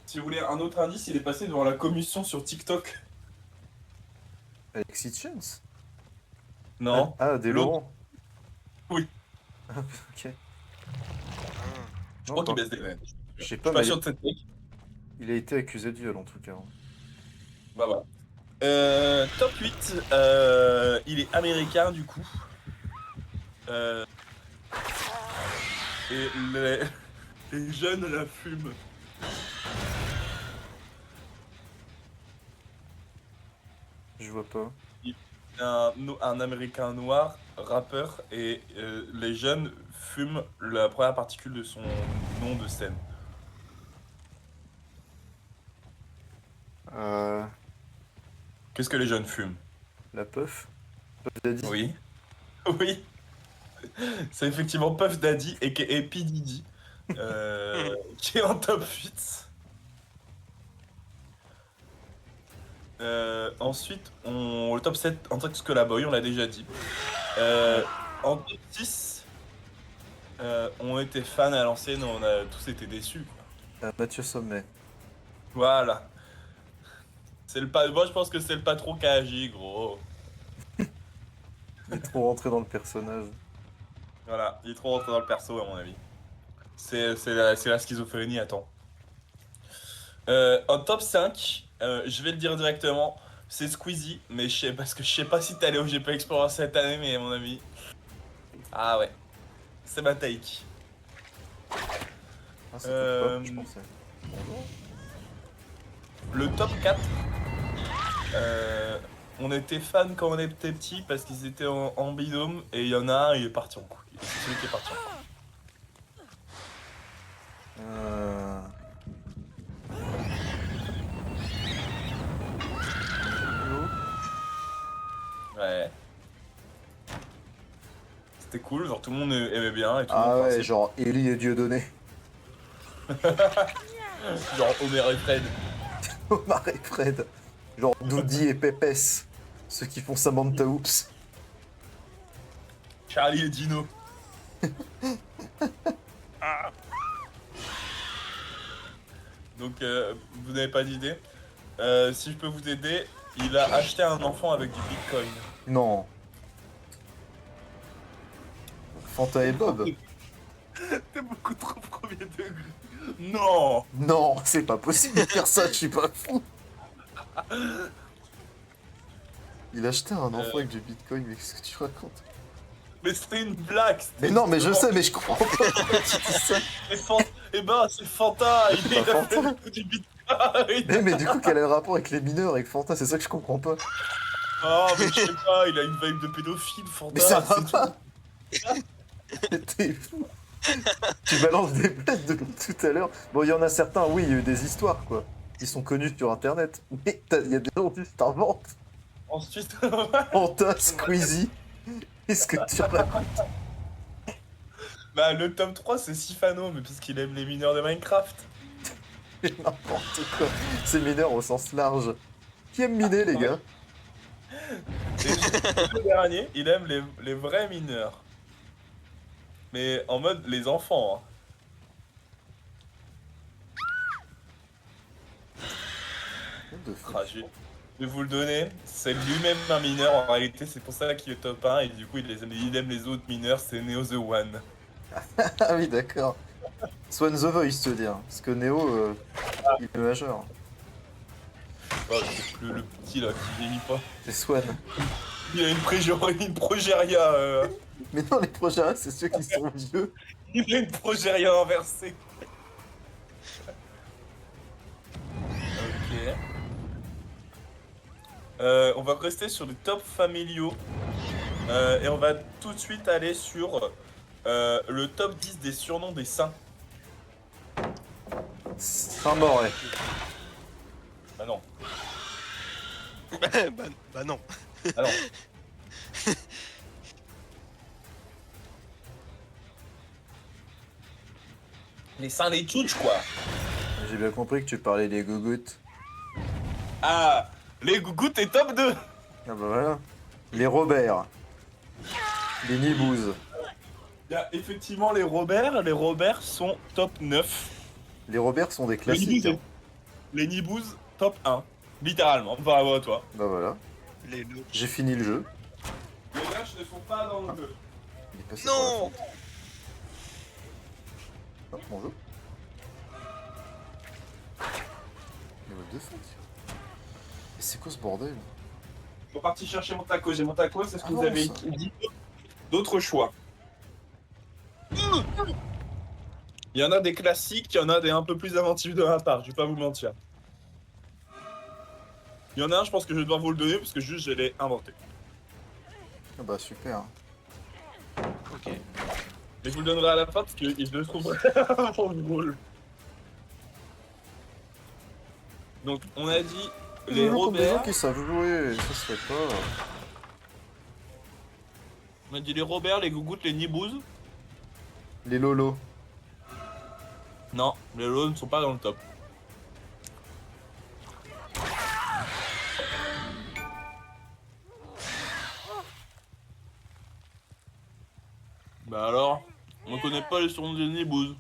Si vous voulez un autre indice, il est passé devant la commission sur TikTok. Alexis Chance? Non. Des L'autre. Laurent. Oui. Ok. Ah. Je Non, crois qu'il pas. baisse des naines. Je sais Je pas, suis pas mais sûr de cette take. il a été accusé de viol en tout cas. Bah voilà. Top 8, il est américain du coup. Euh, et les jeunes la fument. Je vois pas. Il est un américain noir, rappeur, et les jeunes fument la première particule de son nom de scène. Euh, Qu'est-ce que les jeunes fument? la Puff? Puff Daddy? Oui. Oui. C'est effectivement Puff Daddy et P. Diddy qui est en top 8. Ensuite, le top 7 en tant que Schoolboy, on l'a déjà dit. En top 6, on était fans à l'ancienne, on a tous été déçus. Quoi. Mathieu Sommet. Voilà. Moi, je pense que c'est le patron qui a agi, gros. Il est trop rentré dans le personnage. Voilà, il est trop rentré dans le perso, à mon avis. C'est la schizophrénie, attends. En top 5, je vais le dire directement, c'est Squeezie, mais parce que je sais pas si t'es allé au GP Explorer cette année, mais à mon avis. Ah ouais, c'est ma take. Ah, c'était Euh, pas, je pensais. Bonjour. le top 4, euh, on était fan quand on était petit parce qu'ils étaient en binôme et il y en a un, il est parti en couille. C'est celui qui est parti en couille. Euh... Yo. Ouais. C'était cool, genre tout le monde aimait bien et tout le monde Ah ouais, participait. genre Ellie et Dieudonné. Genre Homer et Fred. Omar et Fred. Genre Doody et Pépès. Ceux qui font Samantha Oops. Charlie et Dino. Ah. Donc, vous n'avez pas d'idée. Si je peux vous aider, il a acheté un enfant avec du Bitcoin. Non. Fanta et Bob. T'es beaucoup trop premier degré. Non. Non, c'est pas possible de faire ça, je suis pas fou. Il a acheté un enfant avec du bitcoin, mais qu'est-ce que tu racontes? Mais c'était une blague. Mais non, mais je sais, mais je comprends pas pourquoi tu dis ça. Eh ben, c'est Fanta. Il C'est pas a fait Fanta. du Bitcoin. Mais du coup, quel est le rapport avec les mineurs, avec Fanta? C'est ça que je comprends pas. Oh, mais je sais pas, il a une vibe de pédophile, Fanta. Mais ça va c'est pas. T'es fou. Tu balances des blagues de tout à l'heure. Bon, il y en a certains, oui, il y a eu des histoires, quoi. Ils sont connus sur Internet. Mais il y a des gens qui t'inventent. tout. Ensuite, Fanta, Squeezie. Qu'est-ce que tu racontes? bah, le top 3, c'est Sifano, mais parce qu'il aime les mineurs de Minecraft. Mais n'importe quoi. C'est mineur au sens large. Qui aime miner, les gars? Et le dernier, il aime les vrais mineurs. Mais en mode les enfants. What the fuck? Ah, je vais vous le donner. C'est lui-même un mineur en réalité, c'est pour ça qu'il est top 1 et du coup il aime les autres mineurs, c'est Neo the One. Ah oui, d'accord. Swan the Voice, te dire. Parce que Neo, il est majeur. Oh, c'est le petit là qui vieillit pas. C'est Swan. Il a une progéria. Mais non, les projets, c'est ceux qui sont vieux. Il a une progéria inversée. Ok. On va rester sur les top familiaux. Et on va tout de suite aller sur le top 10 des surnoms des saints. Saint-Moret. Ah non. Bah non. Ah non. Les saints des tchouches, quoi. J'ai bien compris que tu parlais des gougouttes. Ah, les gougouttes est top 2. Ah bah voilà. Les Robert. Les Nibouz. Il y a effectivement les Robert. Les Robert sont top 9. Les Robert sont des Les classiques. Nibouz, Hein. les Nibouz, top 1. Littéralement, bravo à toi. Bah voilà. Les loups. J'ai fini le jeu. Les vaches ne sont pas dans le jeu. Il est passé Non. par la fenêtre. Oh, mon jeu. Mais what the fuck? Mais c'est quoi ce bordel? Je suis parti chercher mon taco. J'ai mon taco, c'est ce que Ah vous non, avez ça. dit. D'autres choix. Il y en a des classiques, il y en a des un peu plus inventifs de ma part, je vais pas vous mentir. Il y en a un, je pense que je vais devoir vous le donner parce que juste je l'ai inventé. Ah bah super. Ok. Mais je vous le donnerai à la fin parce que je le trouve vraiment drôle. Donc on a dit les Je joue contre des gens Robert. qui savent jouer, ça se fait pas. On a dit les Robert, les Gougouttes, les Nibouz. Les Lolo. Non, les Lolos ne sont pas dans le top. Bah alors, on connaît pas les surnoms des Nibouz.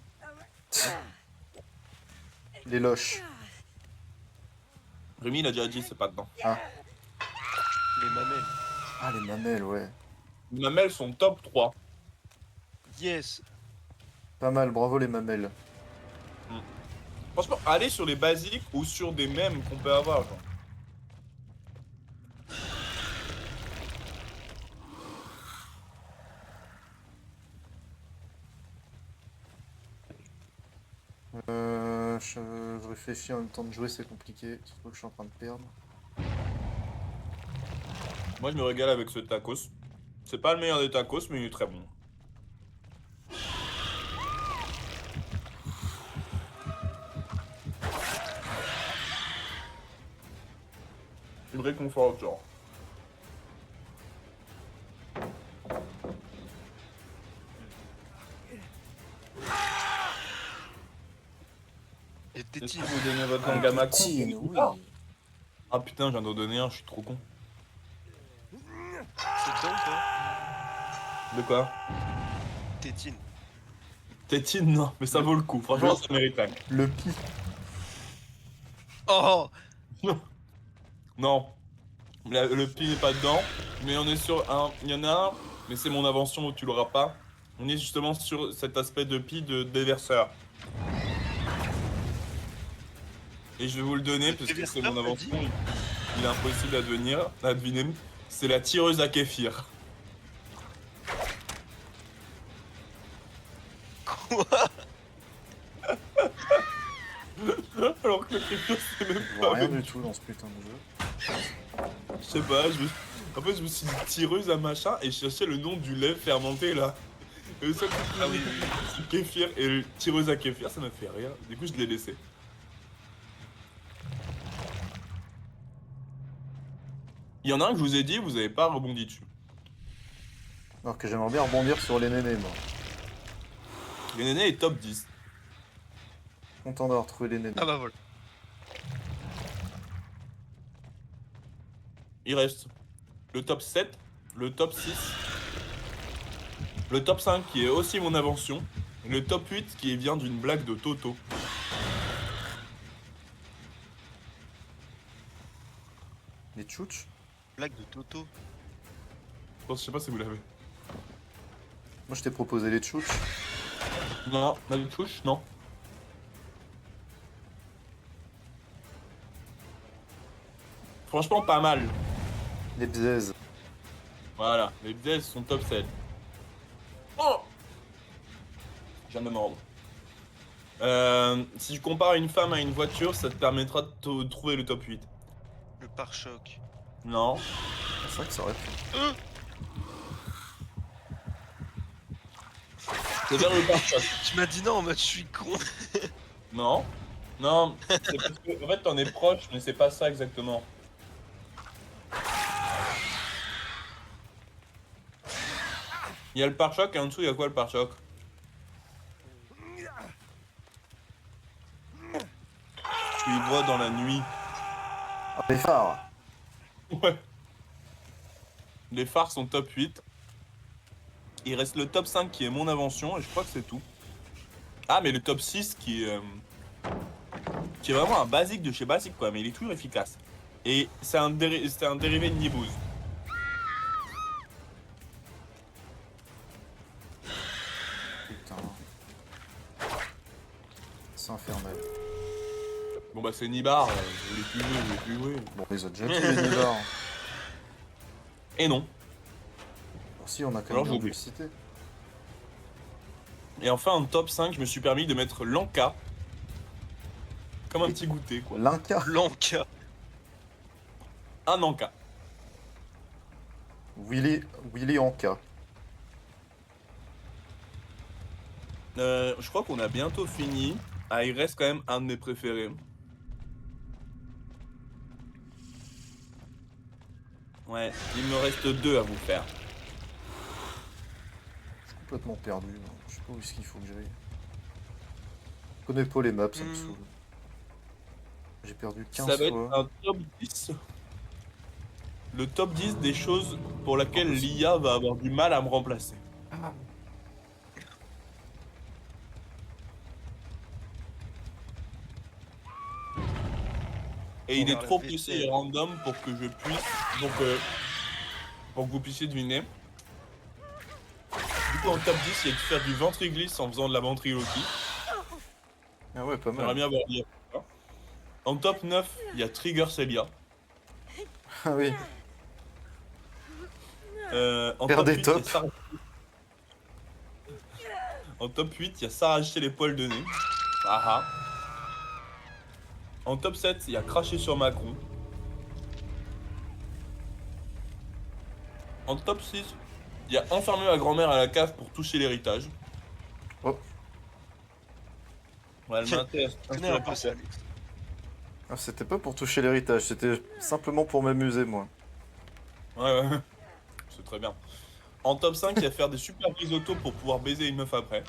Les Loches. Rémi, il a déjà dit, c'est pas dedans. Les mamelles. Ah, les mamelles, ouais. Les mamelles sont top 3. Yes. Pas mal, bravo les mamelles. Franchement, allez sur les basiques ou sur des mèmes qu'on peut avoir, genre. Je réfléchis en même temps de jouer, c'est compliqué. Surtout que je suis en train de perdre. Moi, je me régale avec ce tacos. C'est pas le meilleur des tacos, mais il est très bon. Il me réconforte, genre. Et Est-ce tétine. que vous donnez votre langue à Macron? Poutine, oui. Ah putain, je viens d'en donner un, je suis trop con. C'est dedans ou pas? De quoi? Tétine. Tétine, non, mais ça vaut le coup. Franchement, ça mérite un. Le pi. Oh! Non, le pied n'est pas dedans, mais on est sur un. Il y en a un, mais c'est mon invention où tu l'auras pas. On est justement sur cet aspect de pi de déverseur. Et je vais vous le donner parce que c'est mon Déverseur, t'as dit? invention. Il est impossible à deviner. C'est la tireuse à kéfir. Quoi? Alors que le kéfir, c'est même Je vois pas. rien du tout dans ce putain de jeu. Je sais pas, en fait, je me suis dit tireuse à machin et je cherchais le nom du lait fermenté là. Et le seul truc que Ah j'ai oui, vu, oui, oui. c'est kéfir et le tireuse à kéfir, ça m'a fait rire. Du coup, je l'ai laissé. Il y en a un que je vous ai dit, vous avez pas rebondi dessus. Alors que j'aimerais bien rebondir sur les nénés, moi. Le néné est top 10. Content d'avoir trouvé les nénés. Ah bah voilà. Il reste le top 7, le top 6, le top 5 qui est aussi mon invention, et le top 8 qui vient d'une blague de Toto. Les tchouches. Blague de Toto. Je sais pas si vous l'avez. Moi je t'ai proposé les tchouches. Non, la touche, non. Franchement, pas mal. Les bzaises. Voilà, les bzaises sont top 7. Oh! Je viens de me mordre. Si tu compares une femme à une voiture, ça te permettra de trouver le top 8. Le pare-choc. Non. C'est vrai que ça aurait pu. C'est vers le pare-choc. Tu m'as dit non en mode je suis con. Non. Non, c'est parce que, en fait, t'en es proche, mais c'est pas ça exactement. Il y a le pare-choc et en dessous, il y a quoi le pare-choc? Tu y vois dans la nuit. Ah, les phares. Ouais. Les phares sont top 8. Il reste le top 5 qui est mon invention et je crois que c'est tout. Ah, mais le top 6 qui est vraiment un basique de chez Basique quoi, mais il est toujours efficace. Et c'est un dérivé de Nibooz. Putain. C'est infernal. Bon bah c'est Nibar, je voulais plus jouer, je voulais plus jouer. Bon, les autres déjà tous les nivars. Et non. Alors si, on a quand Alors, même j'ai bien dû oublié. le citer. Et enfin en top 5, je me suis permis de mettre Lanka. Comme un petit goûter quoi. L'Inca. Lanka. Un Anka. Willy Anka. Je crois qu'on a bientôt fini. Ah, il reste quand même un de mes préférés. Ouais, il me reste 2 à vous faire. Je suis complètement perdu. Là. Je sais pas où est-ce qu'il faut que j'aille. Je connais pas les maps, ça me saoule. J'ai perdu 15 Ça va être fois. un top 10. Le top 10 des choses pour lesquelles l'IA va avoir du mal à me remplacer. Et il est Faire la trop précis vaisselle. et random pour que je puisse. Donc, pour que vous puissiez deviner. Du coup, en top 10, il y a de faire du ventriglisse en faisant de la ventriloquie. Ah ouais, pas J'aimerais mal. bien voir l'IA. En top 9, il y a Trigger Celia. Ah oui. En Faire top des 8, il y a tops. Sarah... En top 8, il y a s'arracher les poils de nez. Ah ah. En top 7, il y a cracher sur Macron. En top 6, il y a enfermer ma grand-mère à la cave pour toucher l'héritage. Oh. Ouais, elle Je m'intéresse. connais un peu ça, Alex. Ah, c'était pas pour toucher l'héritage, c'était simplement pour m'amuser, moi. Ouais, ouais. C'est très bien. En top 5, il y a faire des super risottos pour pouvoir baiser une meuf après.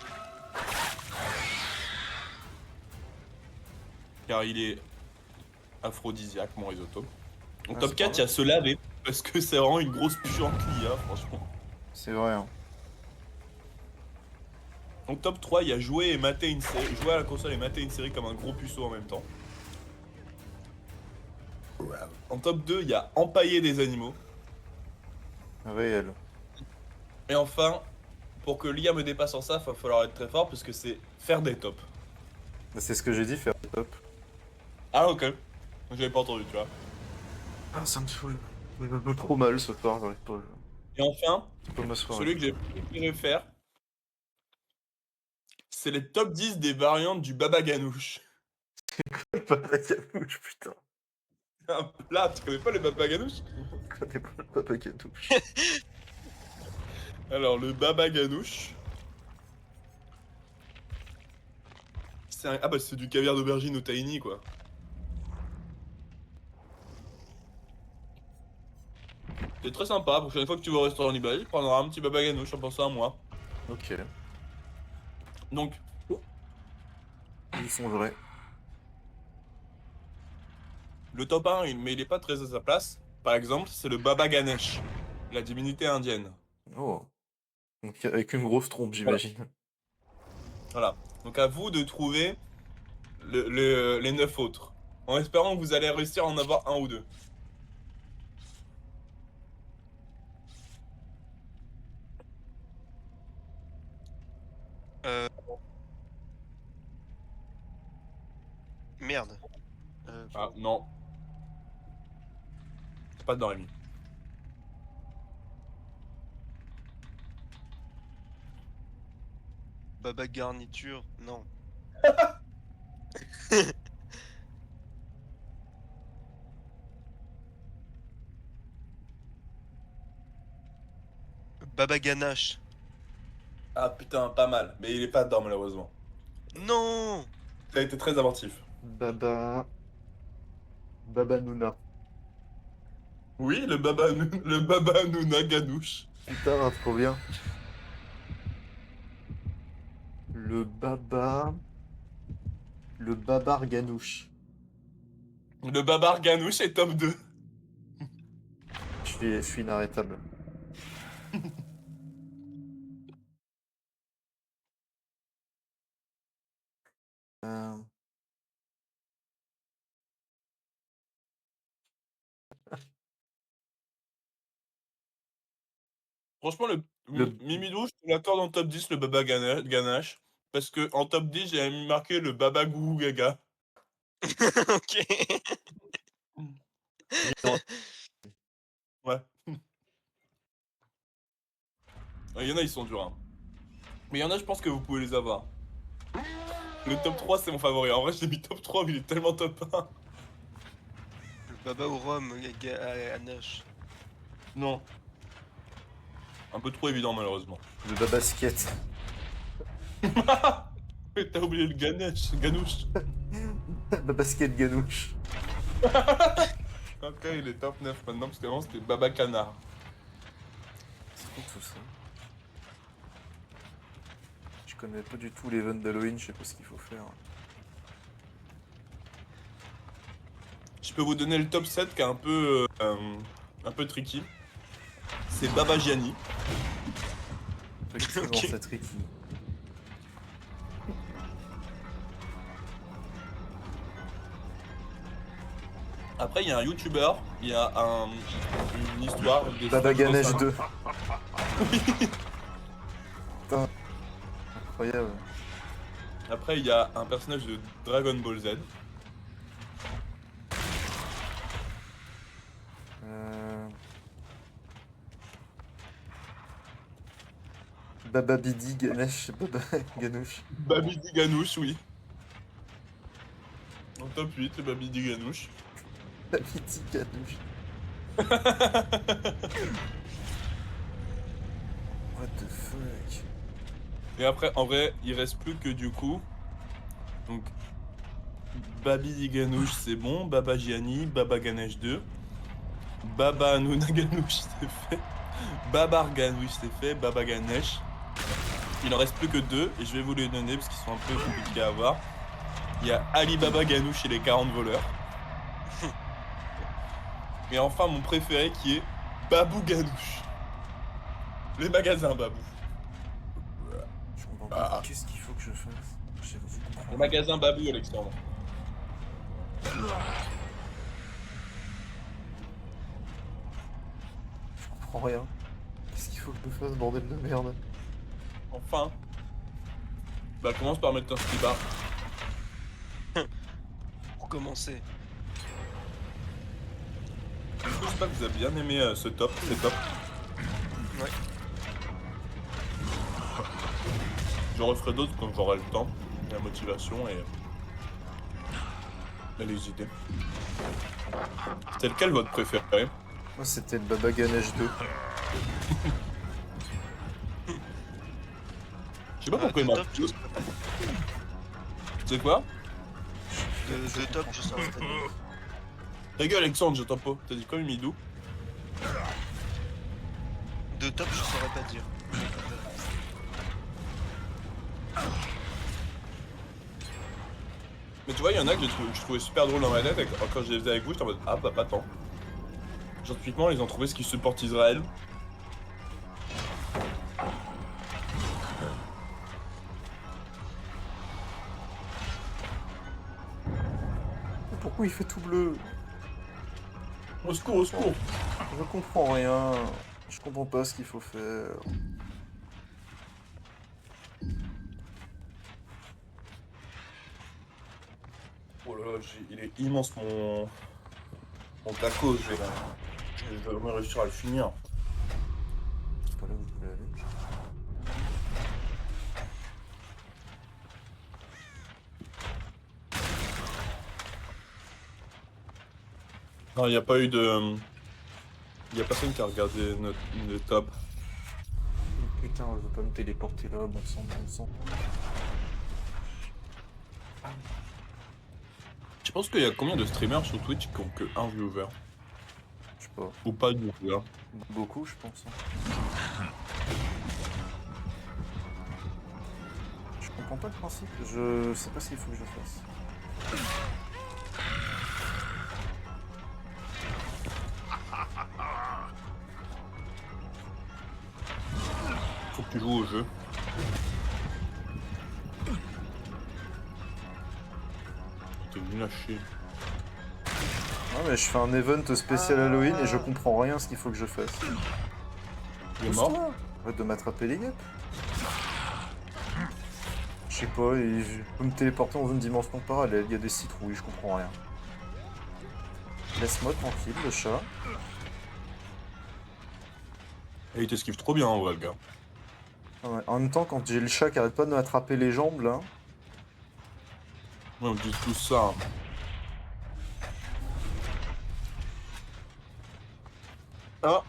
Car il est aphrodisiaque, mon risotto. En Ah, top c'est pas 4, il y a mal. se laver. Parce que c'est vraiment une grosse puante l'IA, franchement. C'est vrai, hein. En top 3, il y a jouer et mater une série. Jouer à la console et mater une série comme un gros puceau en même temps. En top 2, il y a empailler des animaux. Réel. Et enfin, pour que l'IA me dépasse en ça, il va falloir être très fort parce que c'est faire des tops. Bah, c'est ce que j'ai dit, faire des tops. Ah ok. J'avais pas entendu, tu vois. Ah, ça me saoule. Je me veux trop mal ce soir, j'arrive pas. Et enfin, C'est pas ma soirée. celui que j'ai préféré faire, c'est les top 10 des variantes du baba ganoush. Pas la canouche, putain. Un plat, tu connais pas le baba ganoush? Je connais pas le papa canouche. Alors, le baba ganoush, ah bah c'est du caviar d'aubergine au tahini, quoi. C'est très sympa, la prochaine fois que tu vas au restaurant libanais, tu prendras un petit baba ganoush en pensant à moi. Ok, Donc, ils sont vrais. le top 1, mais il est pas très à sa place. Par exemple, c'est le baba ganesh, la divinité indienne. Oh. Donc, avec une grosse trompe, Voilà. j'imagine. Voilà. Donc à vous de trouver les 9 autres. En espérant que vous allez réussir à en avoir un ou deux. Euh, Merde. Euh, Ah non, c'est pas dans Rémi. Baba garniture, non. Baba ganache. Ah putain, pas mal. Mais il est pas dedans malheureusement. Non! Ça a été très inventif. Baba. Baba Nouna. Oui, le baba Nouna Ganouche. Putain, trop bien. Le baba. Le babar ganouche. Le babar Ganouche est top 2. Je suis inarrêtable. Euh, Franchement, le... Mimidou, je te l'accorde en top 10, le baba Ganache. Parce que en top 10, j'ai marqué le baba Gougou Gaga. Ok. Ouais. Il y en a, ils sont durs. Hein. Mais il y en a, je pense que vous pouvez les avoir. Le top 3, c'est mon favori. En vrai, je l'ai mis top 3, mais il est tellement top 1. Le baba au rhum, ganache. Non. Un peu trop évident, malheureusement. Le babasket. Mais t'as oublié le Ganouche. Babasket ganouche. Ok, il est top 9 maintenant, parce qu'avant, c'était Baba Canard. C'est quoi tout ça? Je connais pas du tout l'event d'Halloween, je sais pas ce qu'il faut faire. Je peux vous donner le top 7 qui est un peu tricky. C'est Baba Gianni. Effectivement, Ok. c'est tricky. Après, il y a un youtubeur, il y a une histoire. Baba Ganesh 2. Putain, incroyable. Après, il y a un personnage de Dragon Ball Z. Baba Bidi Ganesh, Baba Ganoush. Babidi Ganoush, oui. En top 8, c'est Babidi Ganoush. Baba Bidi Ganoush. What the fuck? Et après, en vrai, il reste plus que du coup. Donc, Babidi Ganoush, c'est bon. Baba Gianni, Baba Ganesh 2. Baba Hanouna Ganoush, c'est fait. Babar Ganoush, c'est fait. Baba Ganesh. Il en reste plus que 2 et je vais vous les donner parce qu'ils sont un peu compliqués à avoir. Il y a Ali Baba Ganoush et les 40 voleurs. Et enfin mon préféré qui est Babou Ganoush. Les magasins Babou. Je comprends pas. Ah. Qu'est-ce qu'il faut que je fasse? Je sais pas, je comprends Les pas. magasins Babou, Alexandre. Je comprends rien. Qu'est-ce qu'il faut que je fasse, bordel de merde? Enfin. Bah commence par mettre un skibar. Pour commencer. Du coup, j'espère que vous avez bien aimé ce top, c'est top. Ouais. Je referai d'autres quand j'aurai le temps, la motivation et les idées. C'est lequel votre préféré? Moi, c'était le Baba Ganesh 2. Je sais pas pourquoi il m'a... top, je sais C'est quoi? De top, je saurais pas dire. Ta gueule Alexandre, je t'en pas. T'as dit quoi Midou? De top, je saurais pas dire. Mais tu vois, il y en a que je trouvais super drôle dans ma tête, et quand je les faisais avec vous, j'étais en mode ah bah pas tant. Genre typiquement, ils ont trouvé ce qui supporte Israël. Mais pourquoi il fait tout bleu? Au secours, au secours! Je comprends rien. Je comprends pas ce qu'il faut faire. Oh là là, il est immense mon taco, je vais vraiment réussir à le finir. C'est pas là où je voulais aller. Non, il n'y a pas eu de... Il y a personne qui a regardé le top. Putain, je veux pas me téléporter là, bon sang, bon sang. Je pense qu'il y a combien de streamers sur Twitch qui ont que un viewer? Je sais pas. Ou pas de viewer? Beaucoup, je pense. Hein. Je comprends pas le principe. Je sais pas ce qu'il faut que je fasse. Faut que tu joues au jeu. T'es nul à chier. Non mais je fais un event spécial Halloween et je comprends rien à ce qu'il faut que je fasse. Il est mort? Arrête de m'attraper les gars. Je sais pas, et je peux me téléporter dans une dimension parallèle, il y a des citrouilles, je comprends rien. Laisse-moi tranquille, le chat. Et il t'esquive trop bien en vrai, le gars. Ah ouais. En même temps, quand j'ai le chat qui arrête pas de m'attraper les jambes là. Ouais, on dit tout ça. Ah!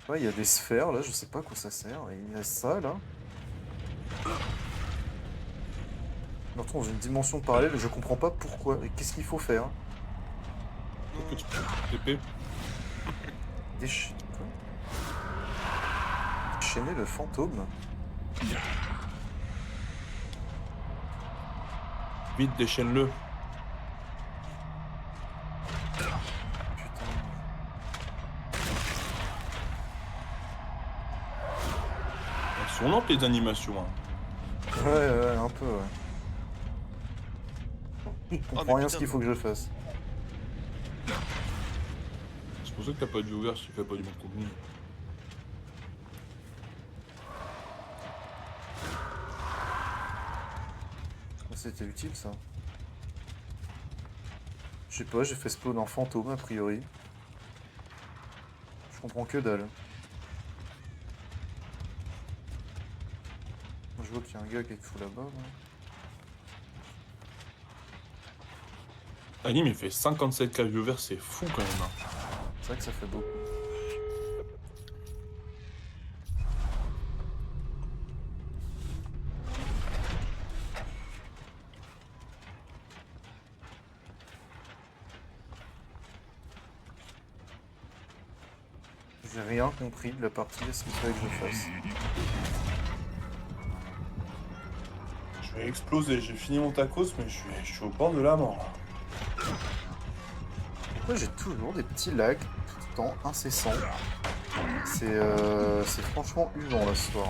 Ouais, il y a des sphères là, je sais pas à quoi ça sert. Et il y a ça là. Je me retrouve dans une dimension parallèle et je comprends pas pourquoi. Et qu'est-ce qu'il faut faire? Faut que tu TP. Quoi? Déchaîner le fantôme? Vite, déchaîne-le. Putain. Elles sont lentes les animations. Hein. Ouais, un peu, ouais. Je Oh, comprends mais rien putain, ce qu'il faut que je fasse. pour ça que t'as pas de viewers si tu fais pas du bon contenu. C'était utile ça. Je sais pas, j'ai fait spawn en fantôme a priori. Je comprends que dalle. Je vois qu'il y a un gars qui est fou là-bas. Là. Anime il fait 57K viewers, c'est fou quand même. Hein. C'est vrai que ça fait beaucoup. J'ai rien compris de la partie, est-ce qu'il fallait que je fasse? Je vais exploser, j'ai fini mon tacos, mais je suis au bord de la mort. Pourquoi j'ai toujours des petits lags tout le temps, incessants? C'est franchement usant là ce soir.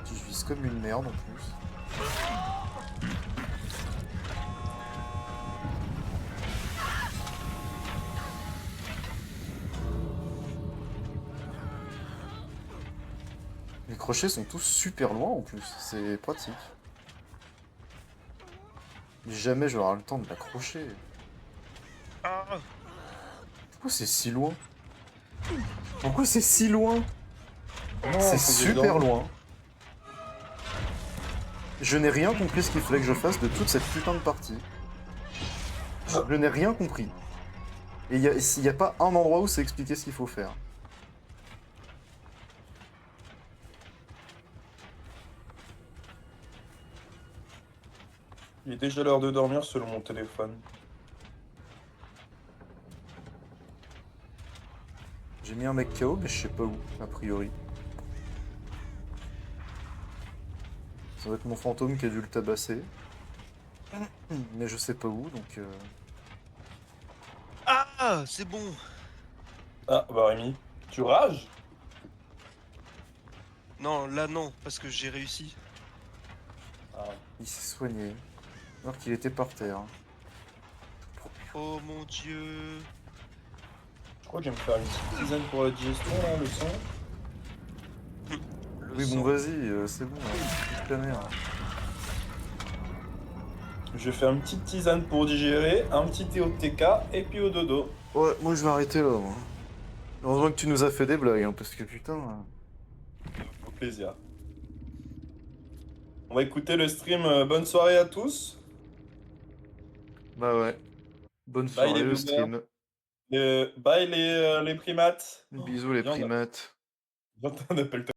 Je vise comme une merde en plus. Les crochets sont tous super loin en plus, c'est pratique. Mais jamais je vais avoir le temps de l'accrocher. Ah, Pourquoi c'est si loin? Pourquoi c'est si loin? Non, C'est faut que j'aille super dormir. loin. Je n'ai rien compris ce qu'il fallait que je fasse de toute cette putain de partie. Je n'ai rien compris. Et il y a pas un endroit où c'est expliqué ce qu'il faut faire. Il est déjà l'heure de dormir selon mon téléphone. J'ai mis un mec KO, mais je sais pas où, a priori. Ça doit être mon fantôme qui a dû le tabasser. Mais je sais pas où, donc... ah, c'est bon. Ah, bah Rémi, tu rages? Non, là non, parce que j'ai réussi. Ah, Il s'est soigné. Alors qu'il était par terre. Oh mon dieu. je crois que je vais me faire une petite tisane pour la digestion, là, le sang. Le Oui, sang. bon, vas-y, c'est bon, toute la merde. Je vais faire une petite tisane pour digérer, un petit thé au TK, et puis au dodo. Ouais, moi je vais arrêter là, moi. Heureusement que tu nous as fait des blagues, hein, parce que putain... Au plaisir. On va écouter le stream. Bonne soirée à tous. Bah ouais. Bonne Bye les soirée, le viewers. stream. Bye les primates. Bisous les Viens, primates. on appelle